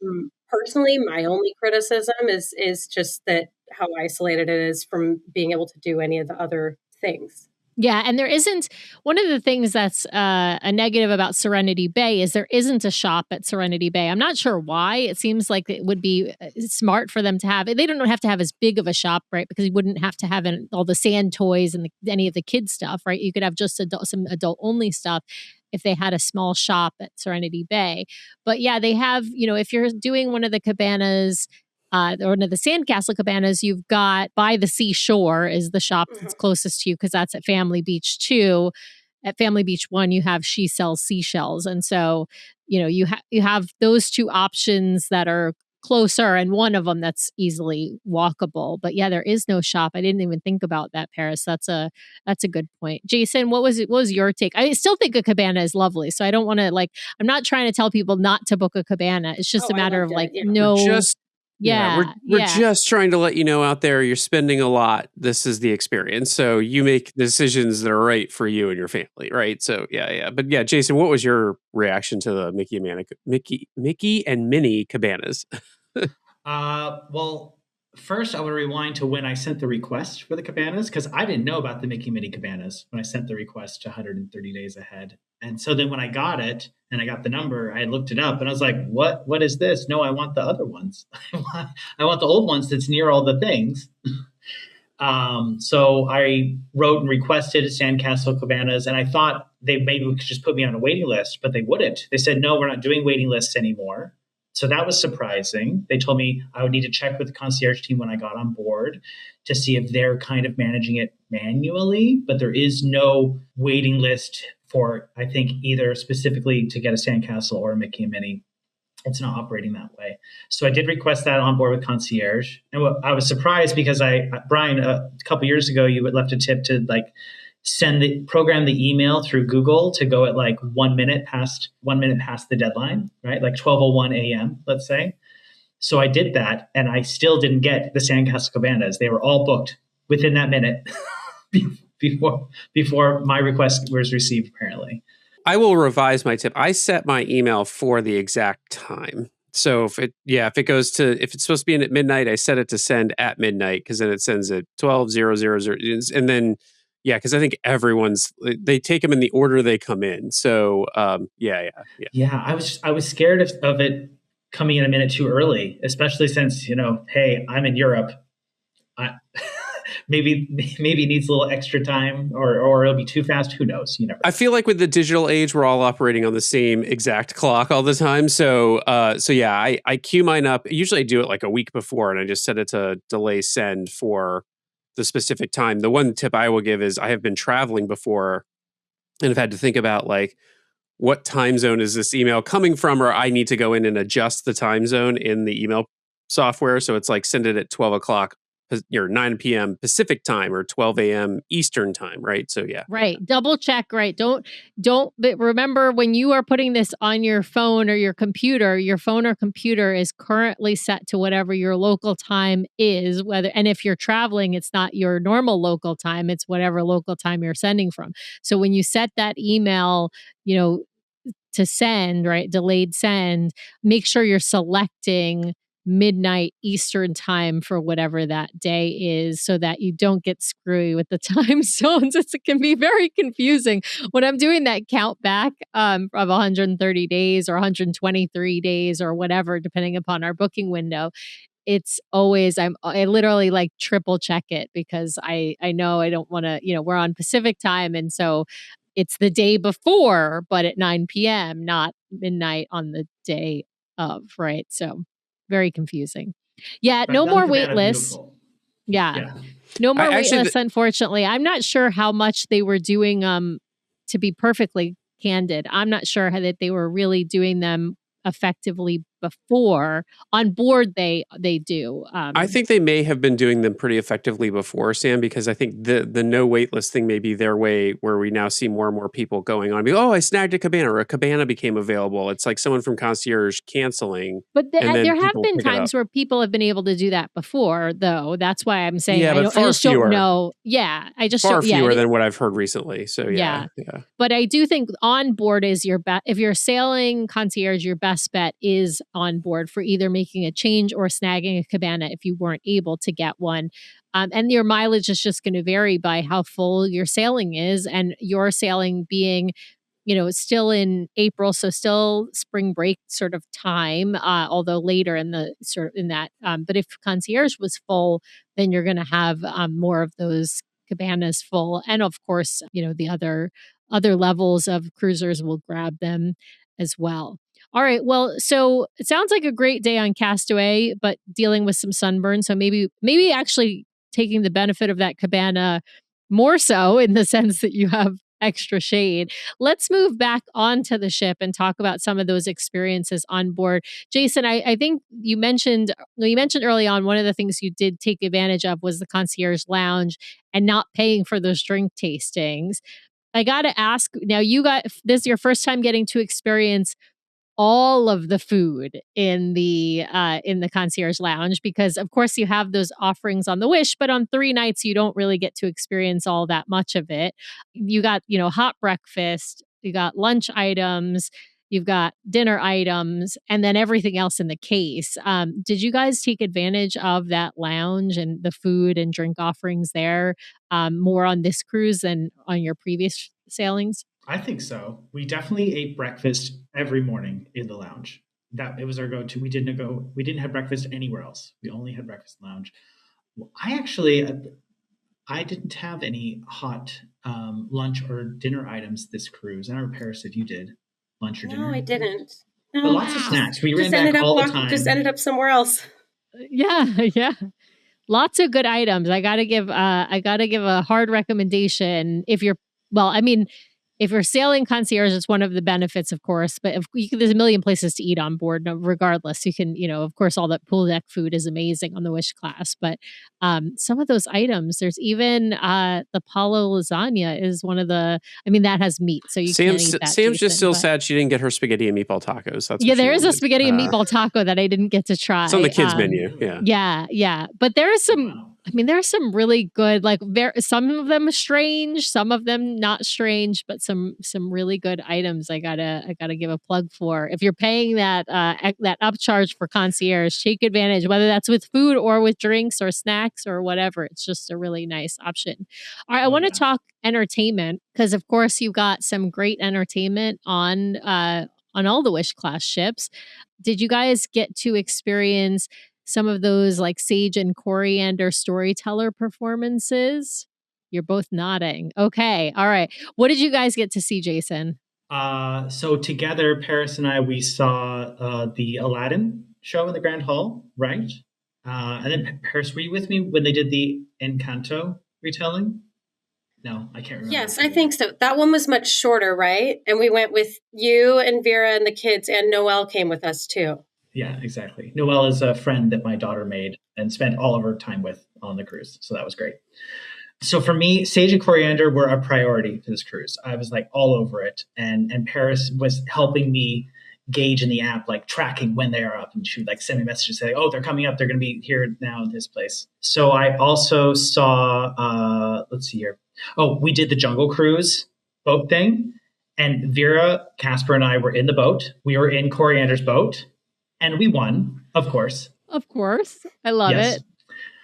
personally my only criticism is just that how isolated it is from being able to do any of the other things. Yeah, and there isn't, one of the things that's a negative about Serenity Bay is there isn't a shop at Serenity Bay. I'm not sure why. It seems like it would be smart for them to have it. They don't have to have as big of a shop, right? Because you wouldn't have to have all the sand toys and any of the kids stuff, right? You could have just some adult only stuff if they had a small shop at Serenity Bay. But yeah, they have, if you're doing one of the cabanas, or one of the Sandcastle Cabanas, you've got by the seashore is the shop that's closest to you, because that's at Family Beach 2. At Family Beach 1, you have She Sells Seashells. And so, you have those 2 options that are closer, and one of them that's easily walkable. But yeah, there is no shop. I didn't even think about that, Paris. That's a good point. Jason, what was your take? I still think a cabana is lovely. So I don't want to I'm not trying to tell people not to book a cabana. It's just a matter of we're just trying to let you know out there, you're spending a lot. This is the experience. So you make decisions that are right for you and your family, right? So yeah. But yeah, Jason, what was your reaction to the Mickey and Minnie cabanas? Well, first I would rewind to when I sent the request for the cabanas, because I didn't know about the Mickey Minnie cabanas when I sent the request 130 days ahead. And so then when I got it and I got the number, I looked it up and I was like, what is this? No, I want the other ones. I want the old ones that's near all the things. So I wrote and requested Sandcastle Cabanas, and I thought they maybe could just put me on a waiting list, but they wouldn't. They said, no, we're not doing waiting lists anymore. So that was surprising. They told me I would need to check with the concierge team when I got on board to see if they're kind of managing it manually, but there is no waiting list for, I think, either specifically to get a Sandcastle or a Mickey and Minnie. It's not operating that way. So I did request that on board with Concierge. And I was surprised because Brian, a couple years ago, you had left a tip to program the email through Google to go at 1 minute past the deadline, right? 12:01 a.m., let's say. So I did that, and I still didn't get the Sandcastle Cabanas. They were all booked within that minute before my request was received, apparently. I will revise my tip. I set my email for the exact time. So if it's supposed to be in at midnight, I set it to send at midnight, because then it sends at 12:00, and then because I think they take them in the order they come in. So yeah. I was scared of it coming in a minute too early, especially since hey, I'm in Europe. Maybe it needs a little extra time, or it'll be too fast. Who knows? You never know. I feel like with the digital age, we're all operating on the same exact clock all the time. So yeah, I queue mine up. Usually I do it a week before, and I just set it to delay send for the specific time. The one tip I will give is I have been traveling before and have had to think about what time zone is this email coming from? Or I need to go in and adjust the time zone in the email software. So it's like send it at 12 o'clock or 9 p.m. Pacific time or 12 a.m. Eastern time, right? So yeah. Right. Double check, right? But remember when you are putting this on your phone or your phone or computer is currently set to whatever your local time is, and if you're traveling, it's not your normal local time, it's whatever local time you're sending from. So when you set that email, to send, right? Delayed send, make sure you're selecting midnight Eastern time for whatever that day is so that you don't get screwy with the time zones. It can be very confusing when I'm doing that count back of 130 days or 123 days or whatever, depending upon our booking window. It's always, I literally like triple check it because I know I don't want to, we're on Pacific time. And so it's the day before, but at 9 p.m., not midnight on the day of, right? So very confusing. Yeah, But no more Cabana, wait lists. beautiful. Yeah. No more wait lists, unfortunately. I'm not sure how much they were doing, to be perfectly candid. I'm not sure that they were really doing them effectively before. On board, they do. I think they may have been doing them pretty effectively before, Sam, because I think the no waitlist thing may be their way where we now see more and more people going on. I snagged a cabana or a cabana became available. It's like someone from Concierge canceling. But there have been times where people have been able to do that before, though. That's why I'm saying I just don't know. Yeah, I just far fewer than what I've heard recently. So yeah. But I do think on board is your best. If you're sailing Concierge, your best bet is on board for either making a change or snagging a cabana if you weren't able to get one. And your mileage is just going to vary by how full your sailing is, and your sailing being, still in April, so still spring break sort of time, although later in the sort of in that. But if Concierge was full, then you're going to have more of those cabanas full, and of course, the other levels of cruisers will grab them as well. All right. Well, so it sounds like a great day on Castaway, but dealing with some sunburn. So maybe actually taking the benefit of that cabana more so in the sense that you have extra shade. Let's move back onto the ship and talk about some of those experiences on board. Jason, I think you mentioned early on one of the things you did take advantage of was the concierge lounge and not paying for those drink tastings. I got to ask, now this is your first time getting to experience all of the food in the concierge lounge, because of course you have those offerings on the Wish, but on 3 nights you don't really get to experience all that much of it. You got, hot breakfast, you got lunch items, you've got dinner items, and then everything else in the case. Did you guys take advantage of that lounge and the food and drink offerings there more on this cruise than on your previous sailings? I think so. We definitely ate breakfast every morning in the lounge. That it was our go-to. We didn't have breakfast anywhere else. We only had breakfast in the lounge. Well, I didn't have any hot lunch or dinner items this cruise. I don't know, Paris, if you did lunch or dinner. No, I didn't. No. But lots of snacks. We ran back all the time. Just ended up somewhere else. Yeah. Lots of good items. I gotta give a hard recommendation if you're sailing Concierge, it's one of the benefits, of course, but there's a million places to eat on board regardless. You can, of course, all that pool deck food is amazing on the Wish class, but some of those items, there's even the Palo lasagna is one of the, that has meat, so you can't eat that. Sam's just still sad she didn't get her spaghetti and meatball tacos. There is a spaghetti and meatball taco that I didn't get to try. It's on the kids' menu, Yeah. But there is some... Wow. there are some really good, some of them strange, some of them not strange, but some really good items I gotta give a plug for. If you're paying that upcharge for Concierge, take advantage, whether that's with food or with drinks or snacks or whatever. It's just a really nice option. All right, I want to talk entertainment, because of course you've got some great entertainment on all the Wish class ships. Did you guys get to experience some of those like Sage and Coriander storyteller performances? You're both nodding. Okay. All right. What did you guys get to see, Jason? So together, Paris and I, we saw the Aladdin show in the Grand Hall, right? And then Paris, were you with me when they did the Encanto retelling? No, I can't remember. Yes, I think so. That one was much shorter, right? And we went with you and Vera and the kids, and Noelle came with us too. Yeah, exactly. Noelle is a friend that my daughter made and spent all of her time with on the cruise. So that was great. So for me, sage and coriander were a priority for this cruise. I was like all over it. And Paris was helping me gauge in the app, like tracking when they are up. And she would like send me messages saying, oh, they're coming up. They're going to be here now in this place. So I also saw, let's see here. Oh, we did the Jungle Cruise boat thing. And Vera, Casper, and I were in the boat. We were in Coriander's boat. And we won, of course. Of course. I love it.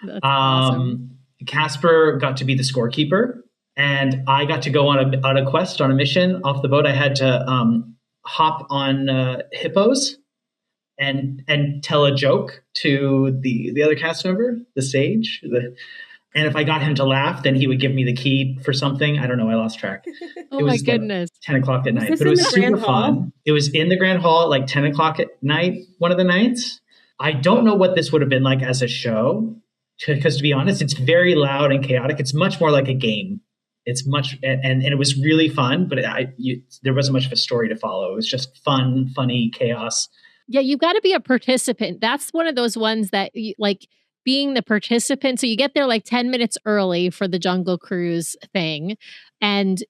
That's awesome. Casper got to be the scorekeeper, and I got to go on a quest, on a mission off the boat. I had to hop on hippos and tell a joke to the other cast member, the sage. And if I got him to laugh, then he would give me the key for something. I don't know. I lost track. Oh my goodness. 10 o'clock at night. But it was super fun. It was in the Grand Hall at like 10 o'clock at night, one of the nights. I don't know what this would have been like as a show, because to be honest, it's very loud and chaotic. It's much more like a game. It's much, and it was really fun, but there wasn't much of a story to follow. It was just fun, funny chaos. Yeah, you've got to be a participant. That's one of those ones that like being the participant. So you get there like 10 minutes early for the Jungle Cruise thing and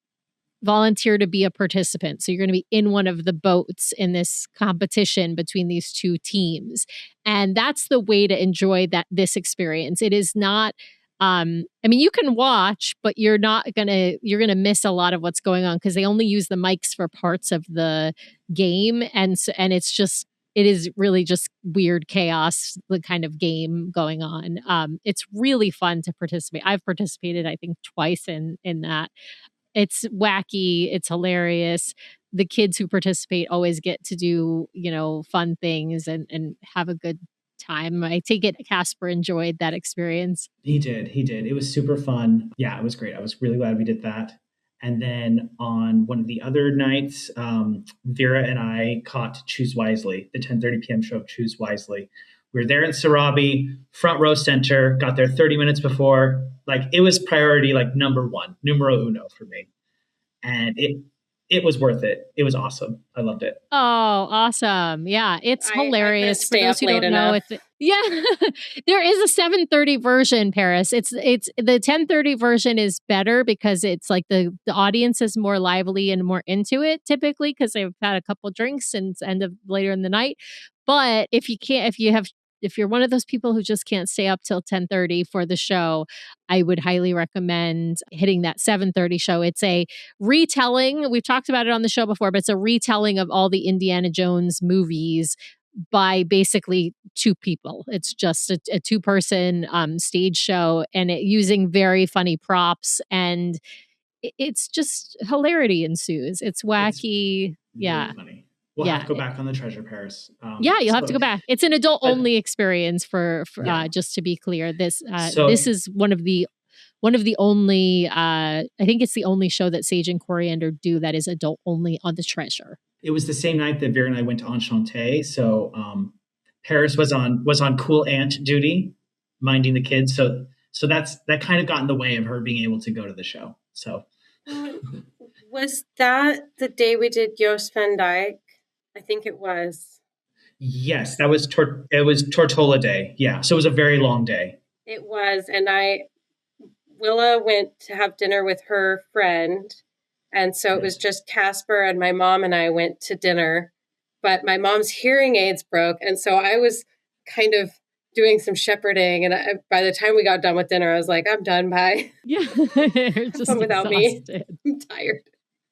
volunteer to be a participant. So you're going to be in one of the boats in this competition between these two teams. And that's the way to enjoy this experience. It is not, I mean, you can watch, but you're going to miss a lot of what's going on because they only use the mics for parts of the game. And it is really just weird chaos, the kind of game going on. It's really fun to participate. I've participated, I think, twice in that. It's wacky. It's hilarious. The kids who participate always get to do, fun things and have a good time. I take it Casper enjoyed that experience. He did. It was super fun. Yeah, it was great. I was really glad we did that. And then on one of the other nights, Vera and I caught Choose Wisely, the 10:30 p.m. show of Choose Wisely. We were there in Sarabi, front row center, got there 30 minutes before. Like, it was priority, like number one, numero uno for me. And it was worth it. It was awesome. I loved it. Oh, awesome. Yeah, it's hilarious. For those who don't know, there is a 7:30 version, Paris. It's the 10:30 version is better because it's like the audience is more lively and more into it typically because they've had a couple drinks and it's end of later in the night. But if you're one of those people who just can't stay up till 10:30 for the show, I would highly recommend hitting that 7:30 show. It's a retelling. We've talked about it on the show before, but it's a retelling of all the Indiana Jones movies by basically two people. It's just a two-person stage show and using very funny props, and it's just hilarity ensues. It's wacky. Really funny. We'll have to go back on the Treasure Paris. You'll have to go back. It's an adult-only experience for just to be clear. This is one of the only. I think it's the only show that Sage and Coriander do that is adult-only on the Treasure. It was the same night that Vera and I went to Enchanté. So Paris was on cool aunt duty, minding the kids. So that kind of got in the way of her being able to go to the show. So was that the day we did Joost van Dyke? I think it was. Yes, that was it was Tortola Day. Yeah, so it was a very long day. It was, and Willa went to have dinner with her friend, and so it was just Casper and my mom and I went to dinner, but my mom's hearing aids broke, and so I was kind of doing some shepherding, and by the time we got done with dinner, I was like, I'm done, bye. Yeah, just come without me. I'm tired.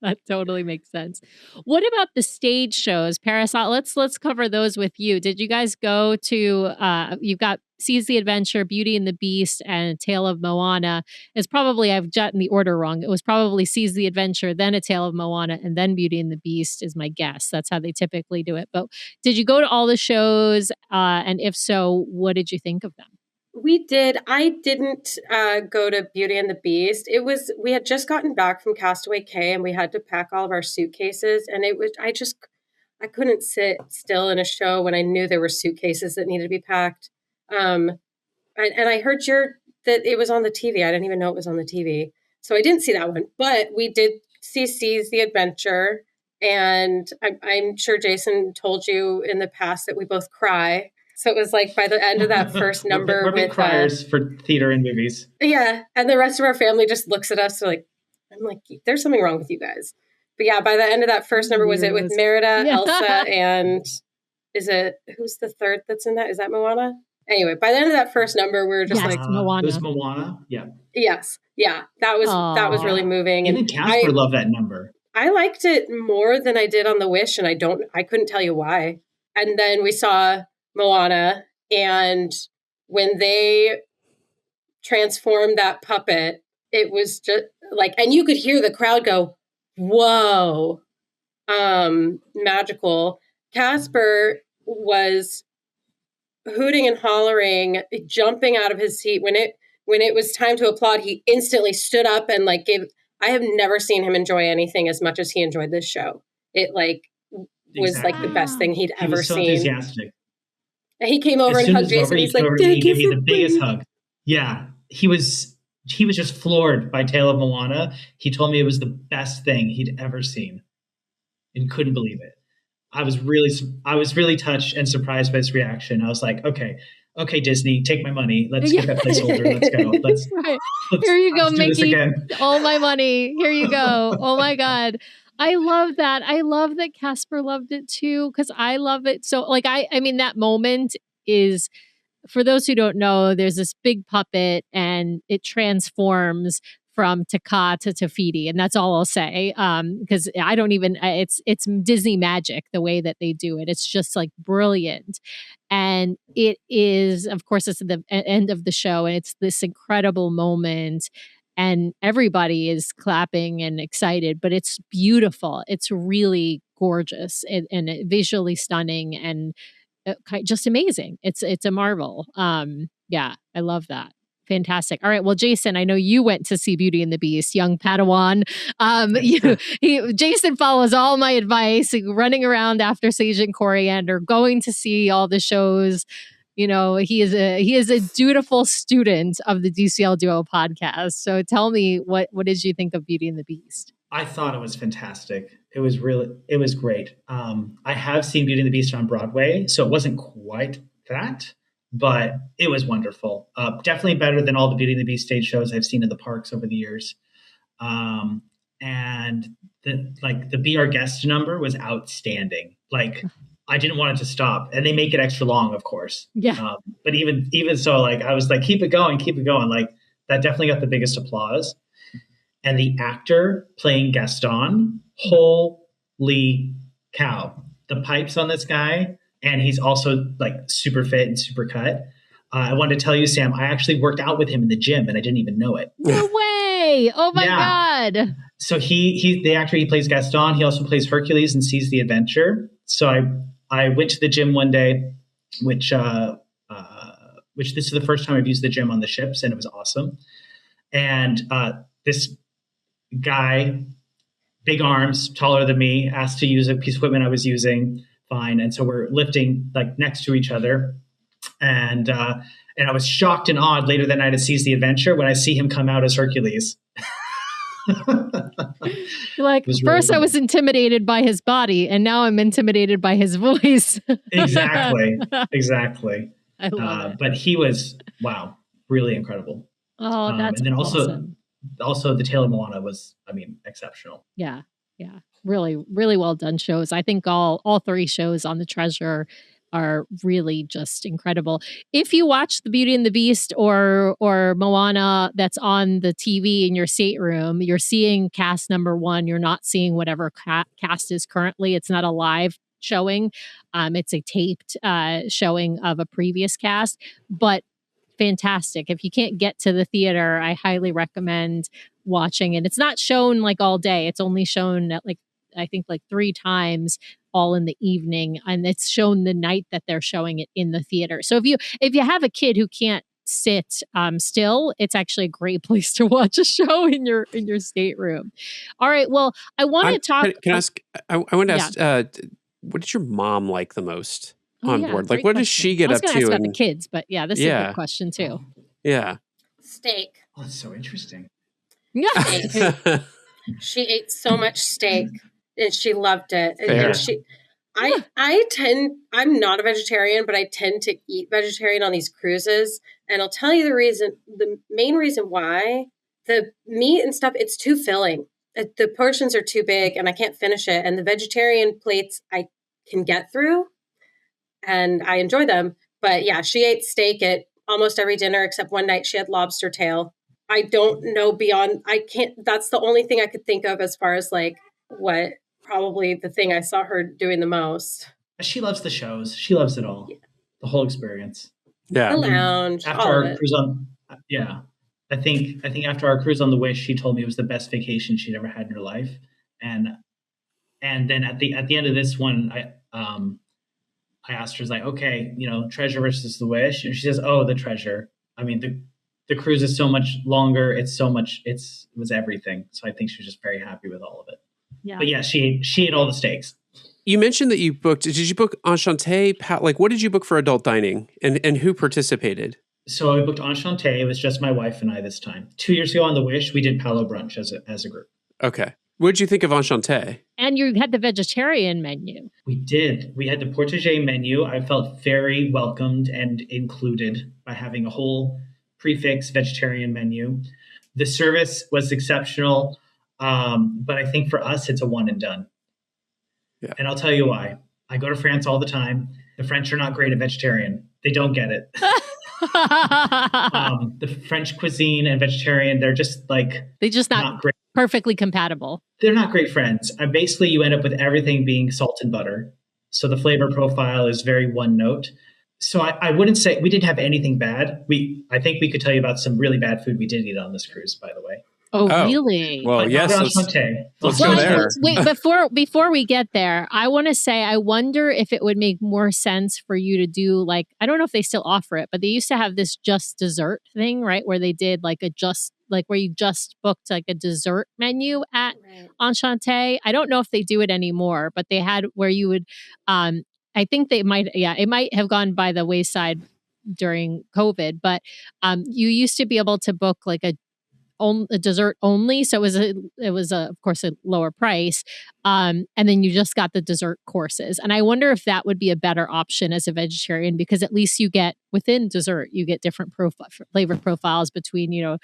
That totally makes sense. What about the stage shows, Paris? Let's cover those with you. Did you guys go to? You've got Seize the Adventure, Beauty and the Beast, and Tale of Moana. It's probably I've gotten the order wrong. It was probably Seize the Adventure, then A Tale of Moana, and then Beauty and the Beast is my guess. That's how they typically do it. But did you go to all the shows? And if so, what did you think of them? We did. I didn't go to Beauty and the Beast. We had just gotten back from Castaway Cay and we had to pack all of our suitcases. And I couldn't sit still in a show when I knew there were suitcases that needed to be packed. And I heard that it was on the TV. I didn't even know it was on the TV. So I didn't see that one, but we did see Seize the Adventure. And I'm sure Jason told you in the past that we both cry. So it was like by the end of that first number, we're big criers for theater and movies. Yeah, and the rest of our family just looks at us. Like, I'm like, there's something wrong with you guys. But yeah, by the end of that first number, was it with Merida, Elsa, and who's the third that's in that? Is that Moana? Anyway, by the end of that first number, we were just like, Moana. It was Moana. Yeah. Yes, yeah, that was really moving. Even Casper loved that number. I liked it more than I did on The Wish, and I couldn't tell you why. And then we saw Moana, and when they transformed that puppet, it was just like, and you could hear the crowd go, whoa, magical. Casper was hooting and hollering, jumping out of his seat. When it was time to applaud, he instantly stood up and like I have never seen him enjoy anything as much as he enjoyed this show. It was like the best thing he'd ever seen. Enthusiastic. And he came over and hugged Jason. He's like, "Thank you for the biggest hug." Yeah, he was just floored by Tale of Moana. He told me it was the best thing he'd ever seen, and couldn't believe it. I was really touched and surprised by his reaction. I was like, "Okay, Disney, take my money. Let's get that placeholder. Let's go. Let's Here you go, Mickey. All my money. Here you go. Oh my God." I love that. I love that Casper loved it too, because I love it. So like, I mean, that moment is, for those who don't know, there's this big puppet and it transforms from Taka to Tafiti. And that's all I'll say. Because I don't even, it's Disney magic, the way that they do it. It's just like brilliant. And it is, of course, it's the end of the show, and it's this incredible moment. And everybody is clapping and excited, but it's beautiful. It's really gorgeous and visually stunning and just amazing. It's a marvel. Yeah, I love that. Fantastic. All right. Well, Jason, I know you went to see Beauty and the Beast, young Padawan. Jason follows all my advice, running around after Sage and Coriander, going to see all the shows. You know, he is a dutiful student of the DCL Duo podcast. So tell me, what did you think of Beauty and the Beast? I thought it was fantastic. It was great. I have seen Beauty and the Beast on Broadway, so it wasn't quite that, but it was wonderful. Definitely better than all the Beauty and the Beast stage shows I've seen in the parks over the years. And the Be Our Guest number was outstanding. Like, I didn't want it to stop, and they make it extra long, of course. Yeah. But even so, like, I was like, keep it going. Like, that definitely got the biggest applause. And the actor playing Gaston, holy cow, the pipes on this guy, and he's also like super fit and super cut. I wanted to tell you, Sam, I actually worked out with him in the gym, and I didn't even know it. No way! Oh my God! So the actor, he plays Gaston. He also plays Hercules and Seize the Adventure. So I went to the gym one day, which this is the first time I've used the gym on the ships, and it was awesome. And this guy, big arms, taller than me, asked to use a piece of equipment I was using. Fine. And so we're lifting like next to each other. And I was shocked and awed later that night at Seize the Adventure when I see him come out as Hercules. Like, first I was intimidated by his body, and now I'm intimidated by his voice. Exactly. I love it. But he was, wow, really incredible. Oh, that's and then awesome. Also the Tale of Moana was, I mean, exceptional. Yeah. Really, really well done shows. I think all three shows on the Treasure are really just incredible. If you watch the Beauty and the Beast or Moana that's on the TV in your stateroom, you're seeing cast number one. You're not seeing whatever cast is currently. It's not a live showing. It's a taped showing of a previous cast, but fantastic. If you can't get to the theater, I highly recommend watching it. It's not shown like all day. It's only shown at I think 3 times all in the evening, and it's shown the night that they're showing it in the theater. So if you have a kid who can't sit still, it's actually a great place to watch a show in your stateroom. All right. Well, I want to talk. Can I ask? I want to ask. What did your mom like the most on board? Like, what does she get up to? I was going to ask about the kids, but this is a good question too. Yeah. Steak. Oh, that's so interesting. steak. She ate so much steak and she loved it. Fair. And I'm not a vegetarian, but I tend to eat vegetarian on these cruises. And I'll tell you the main reason why. The meat and stuff, it's too filling. The portions are too big and I can't finish it. And the vegetarian plates I can get through and I enjoy them. But yeah, she ate steak at almost every dinner except one night she had lobster tail. I don't know beyond, that's the only thing I could think of as far as like what probably the thing I saw her doing the most. She loves the shows. She loves it all. Yeah. The whole experience. Yeah. The lounge. After our cruise on, I think after our cruise on the Wish, she told me it was the best vacation she'd ever had in her life. And then at the end of this one, I asked her, like, okay, Treasure versus the Wish, and she says, oh, the Treasure. I mean, the cruise is so much longer. It was everything. So I think she was just very happy with all of it. Yeah. But yeah, she ate all the steaks. You mentioned that did you book Enchanté? Like, what did you book for adult dining and who participated? So I booked Enchanté. It was just my wife and I this time. 2 years ago on the Wish, we did Palo Brunch as a group. Okay. What did you think of Enchanté? And you had the vegetarian menu. We did. We had the Portugais menu. I felt very welcomed and included by having a whole prefix vegetarian menu. The service was exceptional, but I think for us, it's a one and done. Yeah. And I'll tell you why. I go to France all the time. The French are not great at vegetarian. They don't get it. The French cuisine and vegetarian, they're just like... They just not great. Perfectly compatible. They're not great friends. Basically, you end up with everything being salt and butter. So the flavor profile is very one note. So I wouldn't say we didn't have anything bad. I think we could tell you about some really bad food we did eat on this cruise, by the way. Oh, really? Well, yes. Let's go there. Wait, before we get there, I want to say, I wonder if it would make more sense for you to do, like, I don't know if they still offer it, but they used to have this just dessert thing, right? Where they did where you just booked like a dessert menu at Enchanté. I don't know if they do it anymore, but they had where you would, I think it might have gone by the wayside during COVID, but you used to be able to book like a dessert only, so it was of course a lower price, and then you just got the dessert courses. And I wonder if that would be a better option as a vegetarian, because at least you get within dessert you get different flavor profiles between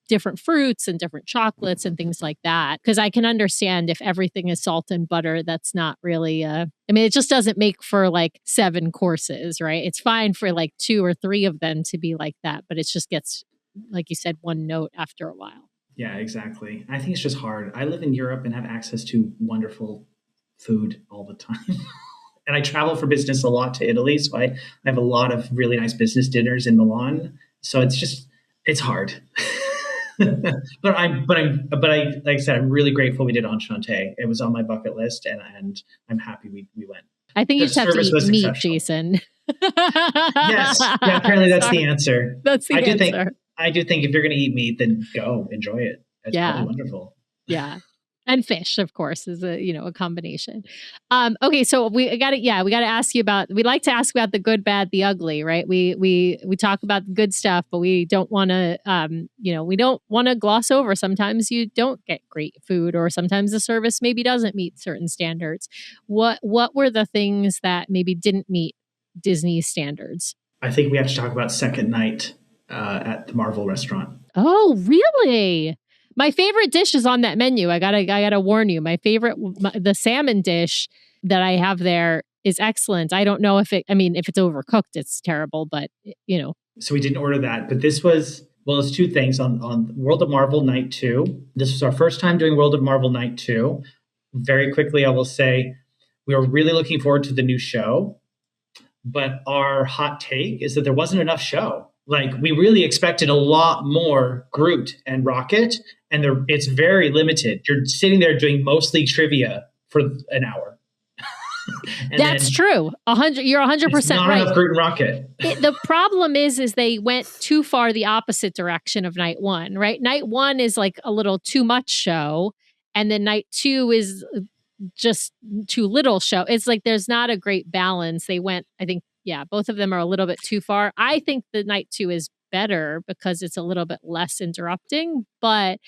different fruits and different chocolates and things like that. Because I can understand if everything is salt and butter, that's not really it just doesn't make for like 7 courses, right? It's fine for like 2 or 3 of them to be like that, but it just gets, like you said, one note after a while. Yeah, exactly. I think it's just hard. I live in Europe and have access to wonderful food all the time. And I travel for business a lot to Italy. So I have a lot of really nice business dinners in Milan. So it's hard. but like I said, I'm really grateful we did Enchanté. It was on my bucket list and I'm happy we went. I think you just have to eat meat, Jason. Yes. Yeah, apparently that's the answer. That's the answer. I do think if you're going to eat meat, then go enjoy it. It's probably wonderful. Yeah. And fish, of course, is a combination. Okay, so we got to ask you about. We like to ask about the good, bad, the ugly, right? We talk about the good stuff, but we don't want to, we don't want to gloss over. Sometimes you don't get great food, or sometimes the service maybe doesn't meet certain standards. What were the things that maybe didn't meet Disney's standards? I think we have to talk about second night at the Marvel restaurant. Oh, really? My favorite dish is on that menu. I gotta warn you. My favorite, the salmon dish that I have there is excellent. I don't know if it's overcooked, it's terrible, but So we didn't order that, but this was, it's 2 things on World of Marvel Night 2. This was our first time doing World of Marvel Night 2. Very quickly, I will say we were really looking forward to the new show, but our hot take is that there wasn't enough show. Like, we really expected a lot more Groot and Rocket, and it's very limited. You're sitting there doing mostly trivia for an hour. That's true. You're 100% not right. Enough Groot and Rocket. The problem is they went too far the opposite direction of night 1, right? Night 1 is like a little too much show, and then night 2 is just too little show. It's like there's not a great balance. They went, I think, both of them are a little bit too far. I think the night 2 is better because it's a little bit less interrupting, but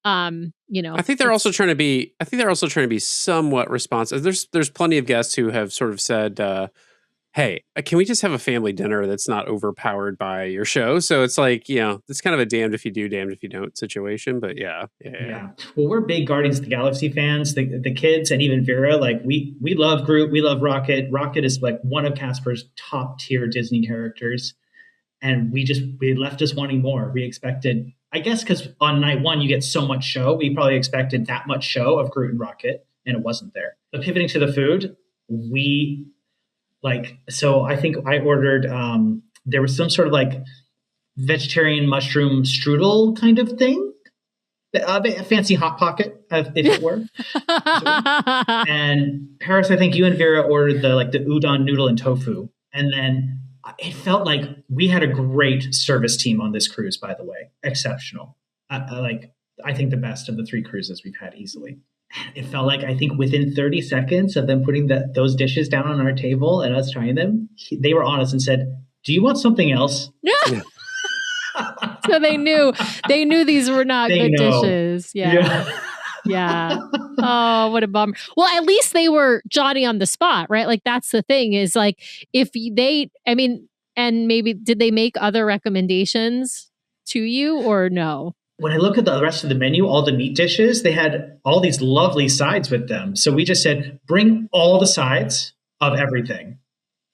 I think they're also trying to be somewhat responsive. There's plenty of guests who have sort of said, hey, can we just have a family dinner that's not overpowered by your show? So it's like, it's kind of a damned if you do, damned if you don't situation. But yeah. Well, we're big Guardians of the Galaxy fans. The kids and even Vera, like we love Groot, we love Rocket. Rocket is like one of Casper's top tier Disney characters, and we left us wanting more. We expected, I guess, because on night one you get so much show, we probably expected that much show of Groot and Rocket, and it wasn't there. But pivoting to the food, so I think I ordered, there was some sort of like vegetarian mushroom strudel kind of thing, a fancy Hot Pocket, if it were. And Paris, I think you and Vera ordered the udon noodle and tofu. And then it felt like we had a great service team on this cruise, by the way. Exceptional. I think the best of the 3 cruises we've had easily. It felt like, I think within 30 seconds of them putting those dishes down on our table and us trying them, they were honest and said, "Do you want something else?" Yeah. So they knew these were not good dishes. Yeah. Oh, what a bummer. Well, at least they were Johnny on the spot, right? Like that's the thing is like and maybe did they make other recommendations to you or no? When I look at the rest of the menu, all the meat dishes, they had all these lovely sides with them. So we just said, bring all the sides of everything.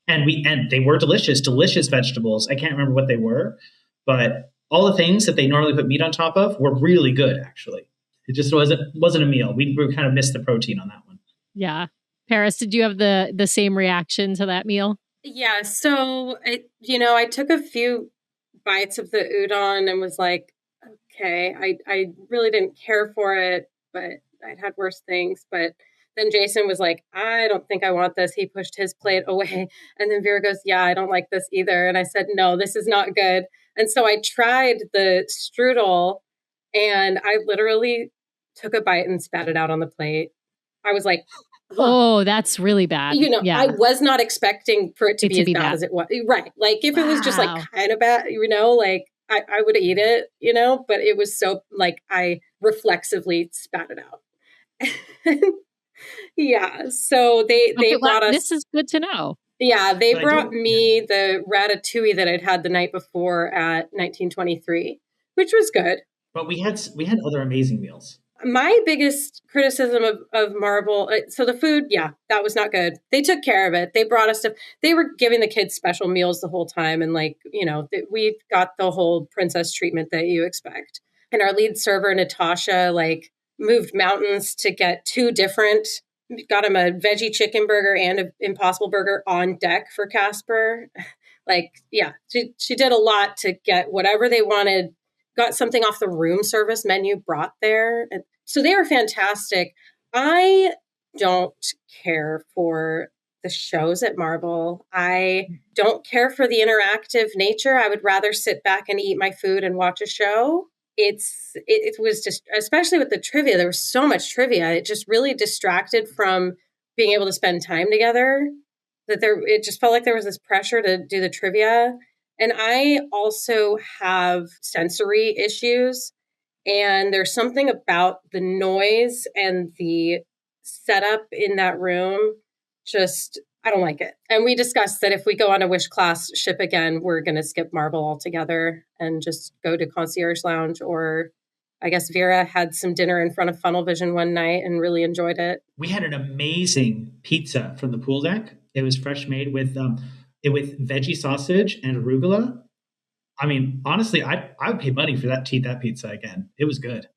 And they were delicious vegetables. I can't remember what they were, but all the things that they normally put meat on top of were really good, actually. It just wasn't a meal. We kind of missed the protein on that one. Yeah. Paris, did you have the same reaction to that meal? Yeah. So, I took a few bites of the udon and was like, okay, I really didn't care for it, but I'd had worse things. But then Jason was like, I don't think I want this. He pushed his plate away. And then Vera goes, yeah, I don't like this either. And I said, no, this is not good. And so I tried the strudel and I literally took a bite and spat it out on the plate. I was like, oh, that's really bad. I was not expecting for it to be as bad as it was. Right. Like if it was just like kind of bad, like I would eat it, but it was so like I reflexively spat it out. Yeah. So they brought us. This is good to know. Yeah. They brought me the ratatouille that I'd had the night before at 1923, which was good. But we had other amazing meals. My biggest criticism of Marvel, so the food, that was not good. They took care of it. They brought us stuff. They were giving the kids special meals the whole time. And we got the whole princess treatment that you expect. And our lead server, Natasha, moved mountains to get 2 different, got him a veggie chicken burger and an Impossible burger on deck for Casper. She did a lot to get whatever they wanted. Got something off the room service menu brought there. And so they are fantastic. I don't care for the shows at Marvel. I don't care for the interactive nature. I would rather sit back and eat my food and watch a show. It was just, especially with the trivia, there was so much trivia. It just really distracted from being able to spend time together. It just felt like there was this pressure to do the trivia. And I also have sensory issues, and there's something about the noise and the setup in that room. I don't like it. And we discussed that if we go on a Wish class ship again, we're going to skip Marvel altogether and just go to Concierge Lounge. Or I guess Vera had some dinner in front of Funnel Vision one night and really enjoyed it. We had an amazing pizza from the pool deck. It was fresh made with veggie sausage and arugula. I mean, honestly, I would pay money for that to eat that pizza again. It was good.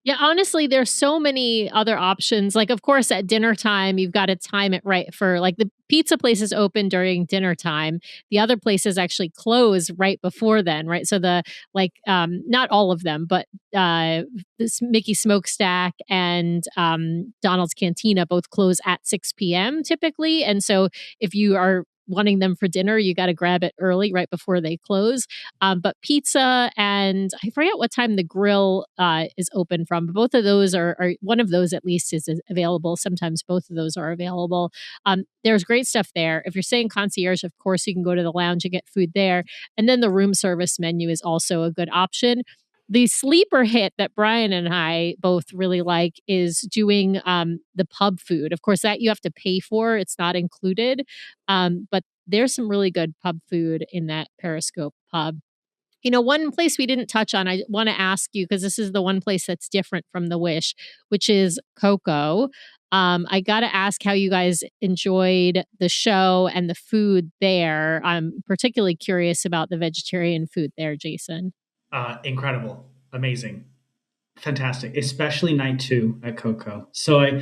Yeah, honestly, there's so many other options. Like, of course, at dinner time, you've got to time it right for the pizza places open during dinner time. The other places actually close right before then, right? So not all of them, but this Mickey Smokestack and Donald's Cantina both close at 6 p.m. typically. And so if you are wanting them for dinner, you got to grab it early right before they close. But pizza and I forget what time the grill is open from. But both of those are one of those at least is available. Sometimes both of those are available. There's great stuff there. If you're staying concierge, of course, you can go to the lounge and get food there. And then the room service menu is also a good option. The sleeper hit that Brian and I both really like is doing the pub food. Of course, that you have to pay for. It's not included. But there's some really good pub food in that Periscope pub. One place we didn't touch on, I want to ask you, because this is the one place that's different from the Wish, which is Coco. I got to ask how you guys enjoyed the show and the food there. I'm particularly curious about the vegetarian food there, Jason. Incredible. Amazing. Fantastic. Especially night 2 at Coco. So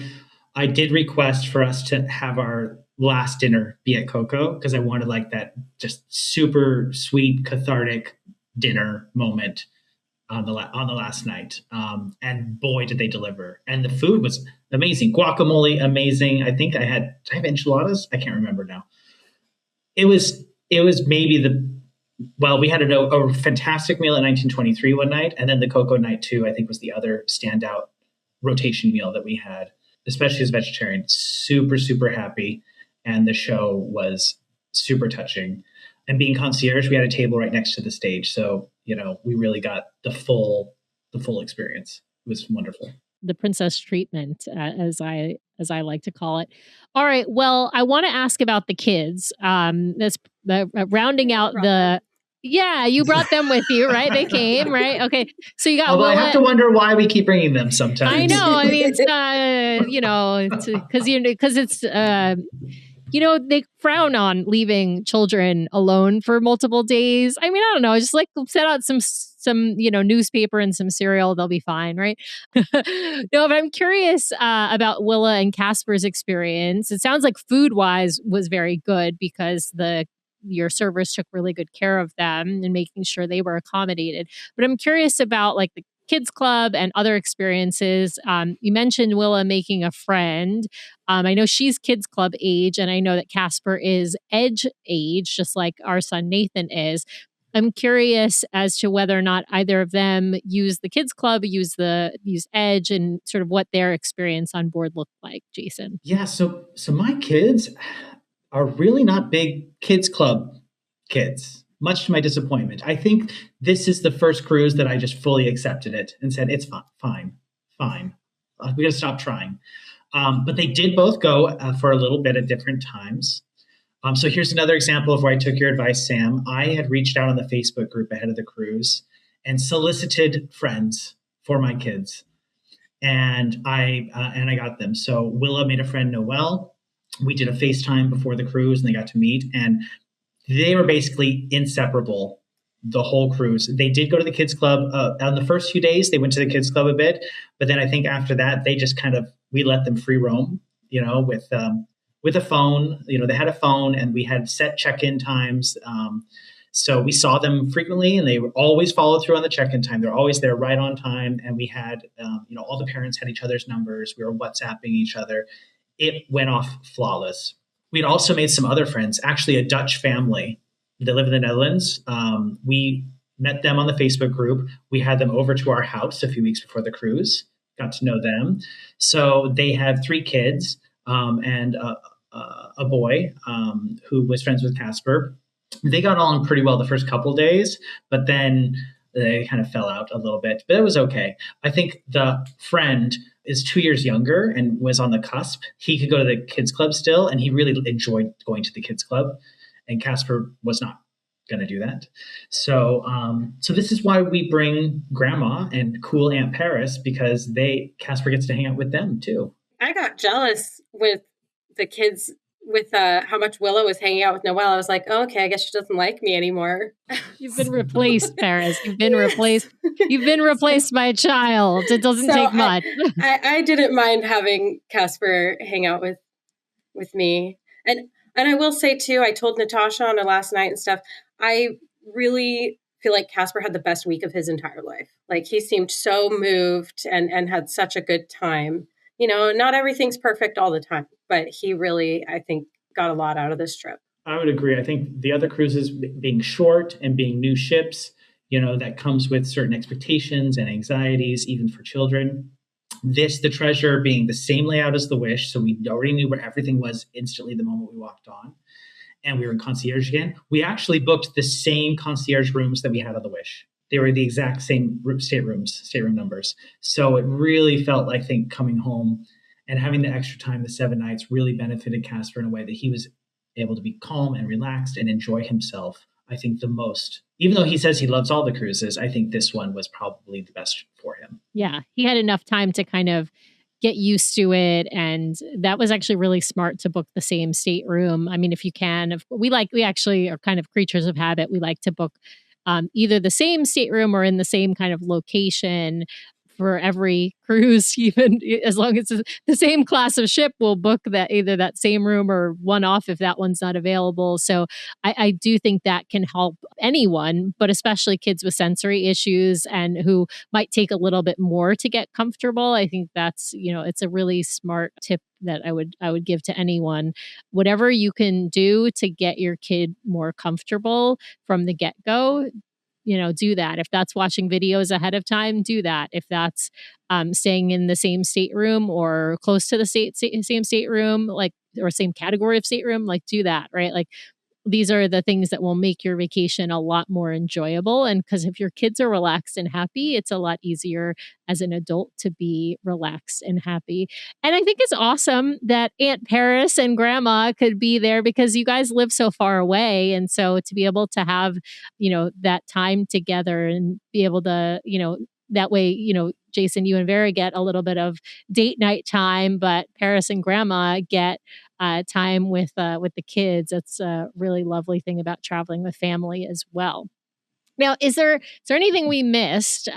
I did request for us to have our last dinner be at Coco because I wanted like that just super sweet, cathartic dinner moment on the last night. And boy, did they deliver. And the food was amazing. Guacamole, amazing. I think did I have enchiladas? I can't remember now. It was maybe we had a fantastic meal at 1923 one night, and then the Coco night 2, I think, was the other standout rotation meal that we had, especially as vegetarian. Super, super happy. And the show was super touching. And being concierge, we had a table right next to the stage. So, we really got the full experience. It was wonderful. The princess treatment, as I like to call it. All right. Well, I want to ask about the kids. That's rounding out the. Yeah, you brought them with you, right? They came, right? Okay. So you got. Although I have to wonder why we keep bringing them sometimes. I know. I mean, it's because it's. They frown on leaving children alone for multiple days. I mean, I don't know. Just like set out some newspaper and some cereal. They'll be fine, right? No, but I'm curious about Willa and Casper's experience. It sounds like food-wise was very good because your servers took really good care of them and making sure they were accommodated. But I'm curious about like the kids club and other experiences. You mentioned Willa making a friend. I know she's kids club age, and I know that Casper is edge age, just like our son Nathan is. I'm curious as to whether or not either of them use the kids club, use edge, and sort of what their experience on board looked like. Jason. Yeah. So my kids are really not big kids club kids, much to my disappointment. I think this is the first cruise that I just fully accepted it and said, it's fine. We got to stop trying. But they did both go for a little bit at different times. So here's another example of where I took your advice, Sam. I had reached out on the Facebook group ahead of the cruise and solicited friends for my kids. And I got them. So Willa made a friend, Noelle. We did a FaceTime before the cruise and they got to meet, and they were basically inseparable the whole cruise. They did go to the kids club on the first few days. They went to the kids club a bit, but then I think after that, they just we let them free roam, with a phone. They had a phone and we had set check-in times. So we saw them frequently and they would always follow through on the check-in time. They're always there right on time. And we had, all the parents had each other's numbers. We were WhatsApping each other. It went off flawless. We'd also made some other friends, actually a Dutch family. They live in the Netherlands. We met them on the Facebook group. We had them over to our house a few weeks before the cruise, got to know them. So they have 3 kids and a boy who was friends with Casper. They got on pretty well the first couple days, but then they kind of fell out a little bit, but it was okay. I think the friend is 2 years younger and was on the cusp. He could go to the kids club still, and he really enjoyed going to the kids club. And Casper was not going to do that. So this is why we bring Grandma and cool Aunt Paris, because Casper gets to hang out with them too. I got jealous with the kids with how much Willa was hanging out with Noelle. I was like, oh, okay, I guess she doesn't like me anymore. You've been replaced, Paris. You've been replaced. You've been replaced by a child. It doesn't take much. I didn't mind having Casper hang out with me. And I will say too, I told Natasha on her last night and stuff, I really feel like Casper had the best week of his entire life. Like he seemed so moved and had such a good time. Not everything's perfect all the time, but he really, I think, got a lot out of this trip. I would agree. I think the other cruises being short and being new ships, that comes with certain expectations and anxieties, even for children. The Treasure being the same layout as the Wish. So we already knew where everything was instantly the moment we walked on. And we were in Concierge again. We actually booked the same concierge rooms that we had on the Wish. They were the exact same stateroom numbers. So it really felt like, I think, coming home and having the extra time, the 7 nights, really benefited Casper in a way that he was able to be calm and relaxed and enjoy himself, I think, the most. Even though he says he loves all the cruises, I think this one was probably the best for him. Yeah, he had enough time to kind of get used to it, and that was actually really smart to book the same stateroom. I mean, if you can, we actually are kind of creatures of habit. We like to book either the same stateroom or in the same kind of location for every cruise, even as long as it's the same class of ship, we'll book that either that same room or one off if that one's not available. So I do think that can help anyone, but especially kids with sensory issues and who might take a little bit more to get comfortable. I think that's, it's a really smart tip that I would give to anyone. Whatever you can do to get your kid more comfortable from the get-go, do that. If that's watching videos ahead of time, do that. If that's staying in the same stateroom or close to the same stateroom, or same category of stateroom, do that, right? These are the things that will make your vacation a lot more enjoyable. And because if your kids are relaxed and happy, it's a lot easier as an adult to be relaxed and happy. And I think it's awesome that Aunt Paris and Grandma could be there because you guys live so far away. And so to be able to have, that time together and be able to, that way, Jason, you and Vera get a little bit of date night time, but Paris and Grandma get time with the kids. That's a really lovely thing about traveling with family as well. Now, is there anything we missed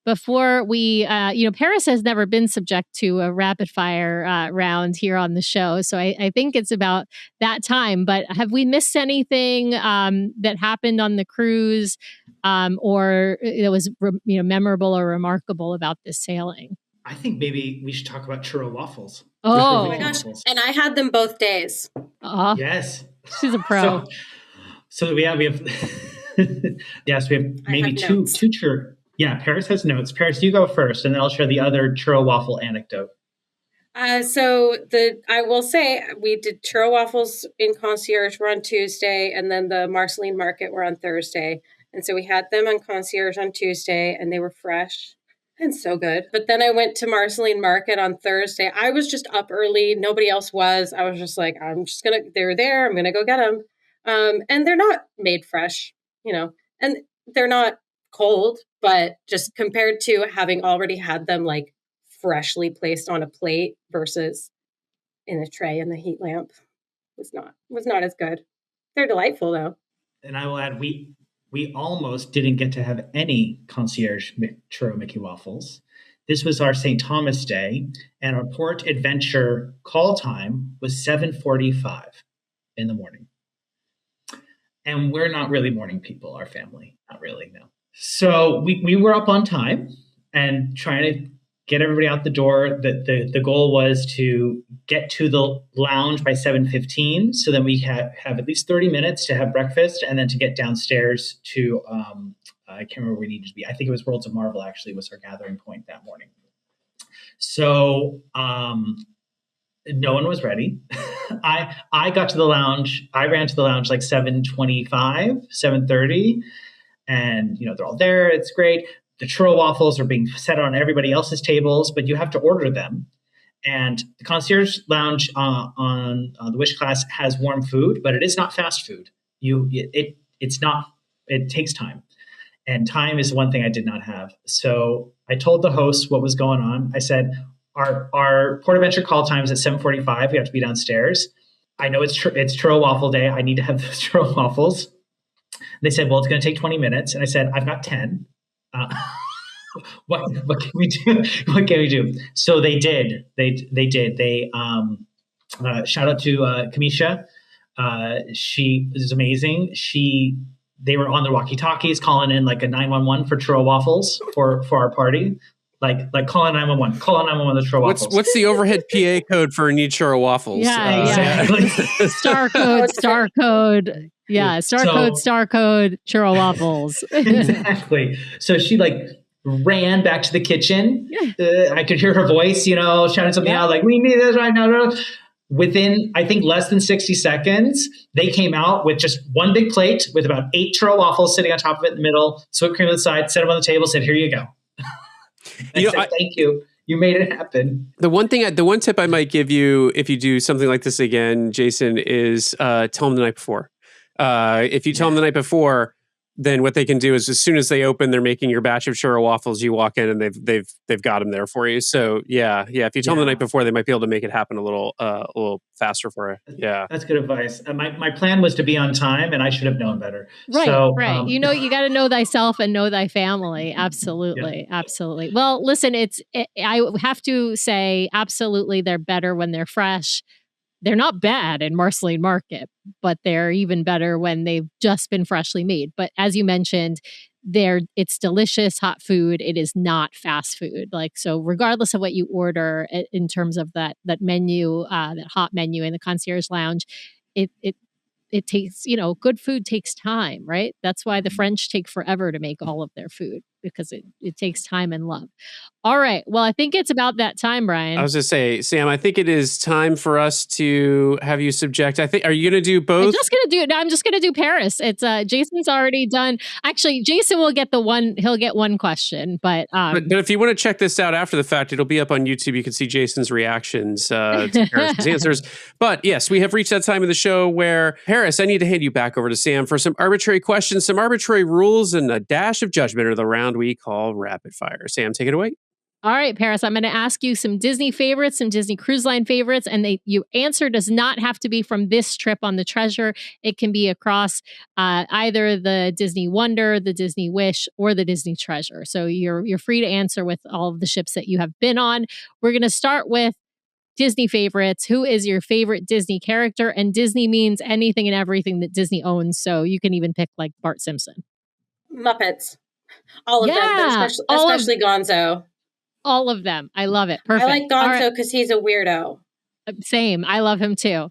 before we? Paris has never been subject to a rapid fire round here on the show, so I think it's about that time. But have we missed anything that happened on the cruise, or it was memorable or remarkable about this sailing? I think maybe we should talk about churro waffles. Oh my gosh. And I had them both days. Yes. She's a pro. So we have yes, we have maybe two churro. Yeah, Paris has notes. Paris, you go first, and then I'll share the other churro waffle anecdote. I will say we did churro waffles in Concierge were on Tuesday, and then the Marceline Market were on Thursday. And so we had them on Concierge on Tuesday, and they were fresh and so good. But then I went to Marceline Market on Thursday. I was just up early. Nobody else was. I was just like, they were there. I'm going to go get them. And they're not made fresh, and they're not cold, but just compared to having already had them freshly placed on a plate versus in a tray in the heat lamp was not as good. They're delightful though. And I will add, we almost didn't get to have any Concierge churro Mickey waffles. This was our St. Thomas Day, and our port adventure call time was 7:45 in the morning. And we're not really morning people, our family. Not really, no. So we were up on time and trying to get everybody out the door. The goal was to get to the lounge by 7:15, so then we have at least 30 minutes to have breakfast and then to get downstairs to, I can't remember where we needed to be. I think it was Worlds of Marvel actually was our gathering point that morning. So no one was ready. I got to the lounge. I ran to the lounge 7:25, 7:30, and they're all there. It's great. The churro waffles are being set on everybody else's tables, but you have to order them. And the Concierge Lounge on the Wish class has warm food, but it is not fast food. It's not. It takes time, and time is one thing I did not have. So I told the host what was going on. I said, Our port adventure call time is at 7:45. We have to be downstairs. I know it's churro waffle day. I need to have those churro waffles. They said, well, it's going to take 20 minutes. And I said, I've got 10. What can we do? What can we do? So they did. They did. They shout out to Kamisha. She is amazing. They were on their walkie-talkies calling in a 911 for churro waffles for our party. Call 911. Call 911 the churro waffles. What's the overhead PA code for need churro waffles? Yeah. Star code. Yeah, star code, churro waffles. Exactly. So she ran back to the kitchen. I could hear her voice, shouting something out we need this right now. Within, I think, less than 60 seconds, they came out with just one big plate with about 8 churro waffles sitting on top of it in the middle, whipped cream on the side, set them on the table, said, here you go. I said, thank you. You made it happen. The one tip I might give you if you do something like this again, Jason, is tell them the night before. If you tell them the night before, then what they can do is as soon as they open, they're making your batch of churro waffles. You walk in and they've got them there for you. So yeah. If you tell them the night before, they might be able to make it happen a little faster for you. Yeah, that's good advice. My plan was to be on time, and I should have known better. Right, right. You got to know thyself and know thy family. Absolutely, absolutely. Well, listen, I have to say, absolutely, they're better when they're fresh. They're not bad in Marceline Market, but they're even better when they've just been freshly made. But as you mentioned, it's delicious hot food. It is not fast food. So regardless of what you order in terms of that menu, that hot menu in the concierge lounge, it takes, good food takes time, right? That's why the French take forever to make all of their food, because it takes time and love. All right. Well, I think it's about that time, Brian. I was going to say, Sam, I think it is time for us to have you subject. Are you going to do both? I'm just going to do Paris. It's Jason's already done. Actually, Jason will get he'll get one question, but if you want to check this out after the fact, it'll be up on YouTube. You can see Jason's reactions to Paris' answers. But yes, we have reached that time of the show where, Paris, I need to hand you back over to Sam for some arbitrary questions, some arbitrary rules, and a dash of judgment, or the round we call rapid fire. Sam, take it away. All right, Paris, I'm going to ask you some Disney favorites, some Disney Cruise Line favorites, and your answer does not have to be from this trip on the Treasure. It can be across either the Disney Wonder, the Disney Wish, or the Disney Treasure. So you're free to answer with all of the ships that you have been on. We're going to start with Disney favorites. Who is your favorite Disney character? And Disney means anything and everything that Disney owns. So you can even pick like Bart Simpson. Muppets. All of them, especially Gonzo. All of them. I love it. Perfect. I like Gonzo because he's a weirdo. Same. I love him too.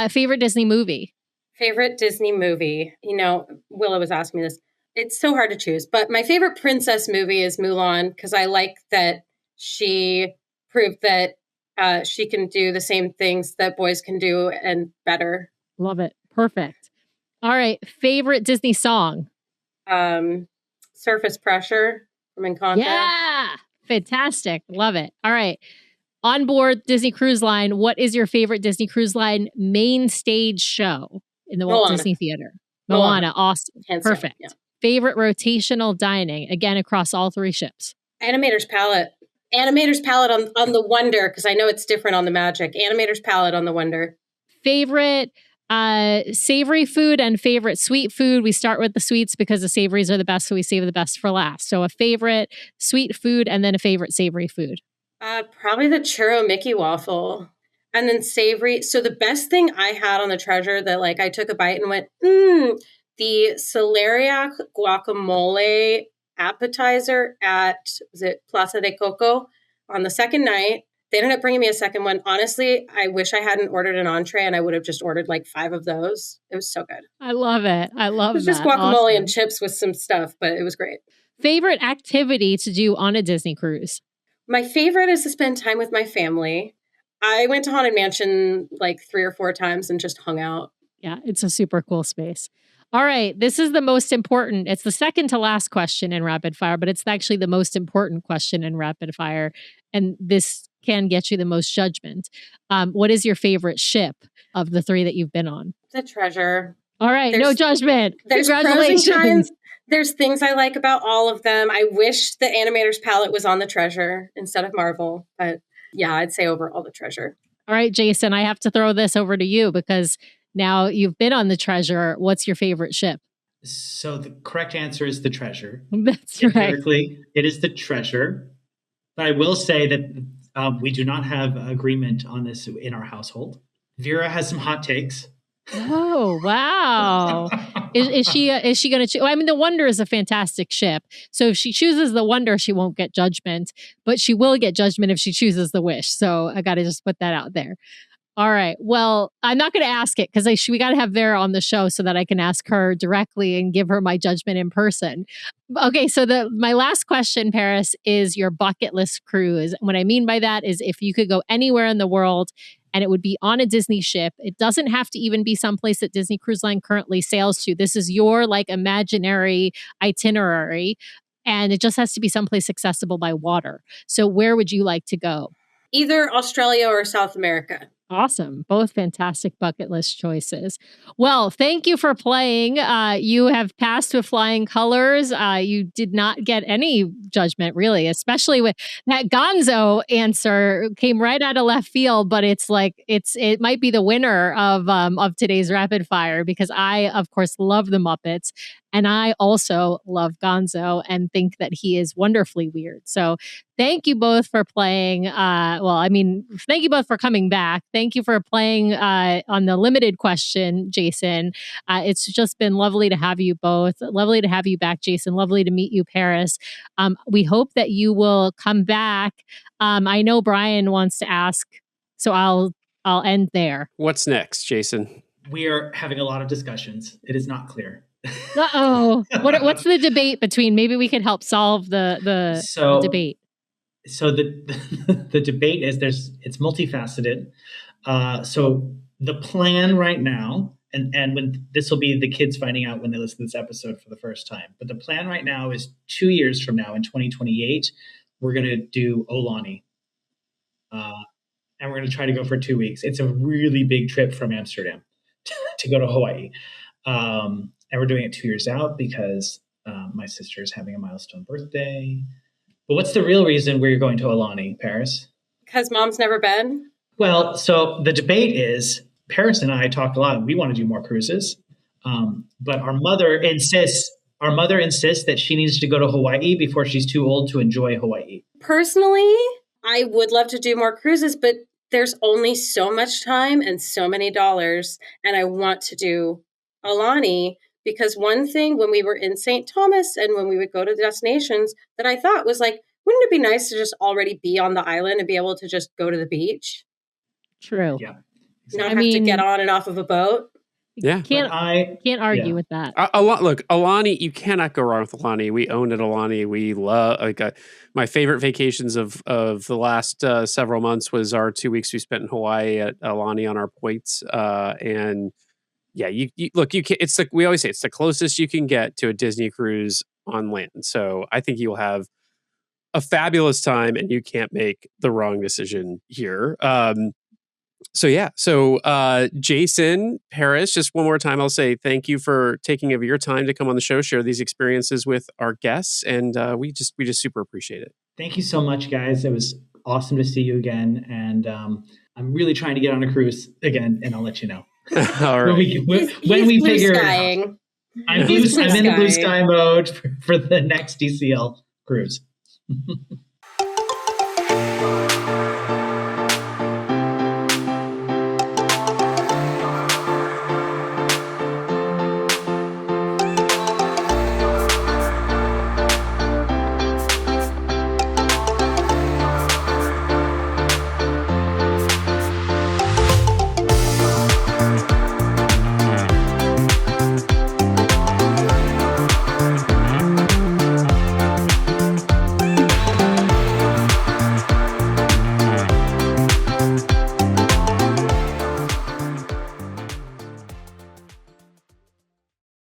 Favorite Disney movie? Favorite Disney movie? Willow was asking me this. It's so hard to choose, but my favorite princess movie is Mulan, because I like that she proved that she can do the same things that boys can do and better. Love it. Perfect. All right. Favorite Disney song? Surface Pressure from Encanto. Yeah. Fantastic. Love it. All right. On board Disney Cruise Line, what is your favorite Disney Cruise Line main stage show in the Walt Disney Theater? Moana. Awesome. Perfect. Yeah. Favorite rotational dining, again, across all 3 ships? Animator's Palette. Animator's Palette on the Wonder, because I know it's different on the Magic. Animator's Palette on the Wonder. Favorite savory food and favorite sweet food. We start with the sweets because the savories are the best, so we save the best for last. So a favorite sweet food and then a favorite savory food. Probably the churro Mickey waffle. And then savory. So the best thing I had on the Treasure that I took a bite and went, the celeriac guacamole appetizer at, was it Plaza de Coco on the second night. They ended up bringing me a second one. Honestly, I wish I hadn't ordered an entree and I would have just ordered 5 of those. It was so good. I love it. It was just guacamole and chips with some stuff, but it was great. Favorite activity to do on a Disney cruise? My favorite is to spend time with my family. I went to Haunted Mansion 3 or 4 times and just hung out. Yeah, it's a super cool space. All right, this is the most important. It's the second to last question in Rapid Fire, but it's actually the most important question in Rapid Fire. And this can get you the most judgment. What is your favorite ship of the 3 that you've been on? The Treasure. All right, no judgment. There's Congratulations. Pros and cons. There's things I like about all of them. I wish the Animator's Palette was on the Treasure instead of Marvel. But yeah, I'd say overall the Treasure. All right, Jason, I have to throw this over to you because now you've been on the Treasure. What's your favorite ship? So the correct answer is the Treasure. That's right. Empirically, it is the Treasure. But I will say that we do not have agreement on this in our household. Vera has some hot takes. Oh, wow. Is she going to choose? I mean, the Wonder is a fantastic ship. So if she chooses the Wonder, she won't get judgment, but she will get judgment if she chooses the Wish. So I got to just put that out there. All right. Well, I'm not going to ask it because we got to have Vera on the show so that I can ask her directly and give her my judgment in person. Okay. So my last question, Paris, is your bucket list cruise. What I mean by that is if you could go anywhere in the world and it would be on a Disney ship. It doesn't have to even be someplace that Disney Cruise Line currently sails to. This is your like imaginary itinerary, and it just has to be someplace accessible by water. So where would you like to go? Either Australia or South America. Awesome. Both fantastic bucket list choices. Well, thank you for playing. You have passed with flying colors. You did not get any judgment, really, especially with that Gonzo answer came right out of left field, but it's like it might be the winner of today's rapid fire because I, of course, love the Muppets. And I also love Gonzo and think that he is wonderfully weird. So thank you both for playing. Thank you both for coming back. Thank you for playing on the limited question, Jason. It's just been lovely to have you both. Lovely to have you back, Jason. Lovely to meet you, Paris. We hope that you will come back. I know Brian wants to ask, so I'll end there. What's next, Jason? We are having a lot of discussions. It is not clear. Uh-oh. What's the debate between? Maybe we could help solve the debate. So the debate is it's multifaceted. So the plan right now, and when this will be the kids finding out when they listen to this episode for the first time, but the plan right now is 2 years from now in 2028, we're going to do Aulani. And we're going to try to go for 2 weeks. It's a really big trip from Amsterdam to go to Hawaii. And we're doing it 2 years out because my sister is having a milestone birthday. But what's the real reason we're going to Aulani, Paris? Because Mom's never been? Well, so the debate is, Paris and I talk a lot. We want to do more cruises. But our mother insists that she needs to go to Hawaii before she's too old to enjoy Hawaii. Personally, I would love to do more cruises, but there's only so much time and so many dollars. And I want to do Aulani. Because one thing when we were in St. Thomas and when we would go to the destinations that I thought was like, wouldn't it be nice to just already be on the island and be able to just go to the beach? True. Yeah. Not have to get on and off of a boat. Yeah. Can't argue with that. Look, Aulani, you cannot go wrong with Aulani. We owned at Aulani. We love, my favorite vacations of the last several months was our 2 weeks we spent in Hawaii at Aulani on our points. And yeah, you can. It's like we always say, it's the closest you can get to a Disney cruise on land. So I think you'll have a fabulous time, and you can't make the wrong decision here. So Jason, Paris, just one more time, I'll say thank you for taking of your time to come on the show, share these experiences with our guests, and we just super appreciate it. Thank you so much, guys. It was awesome to see you again, and I'm really trying to get on a cruise again, and I'll let you know. All right. when we figure it out. I'm in the blue sky mode for the next DCL cruise.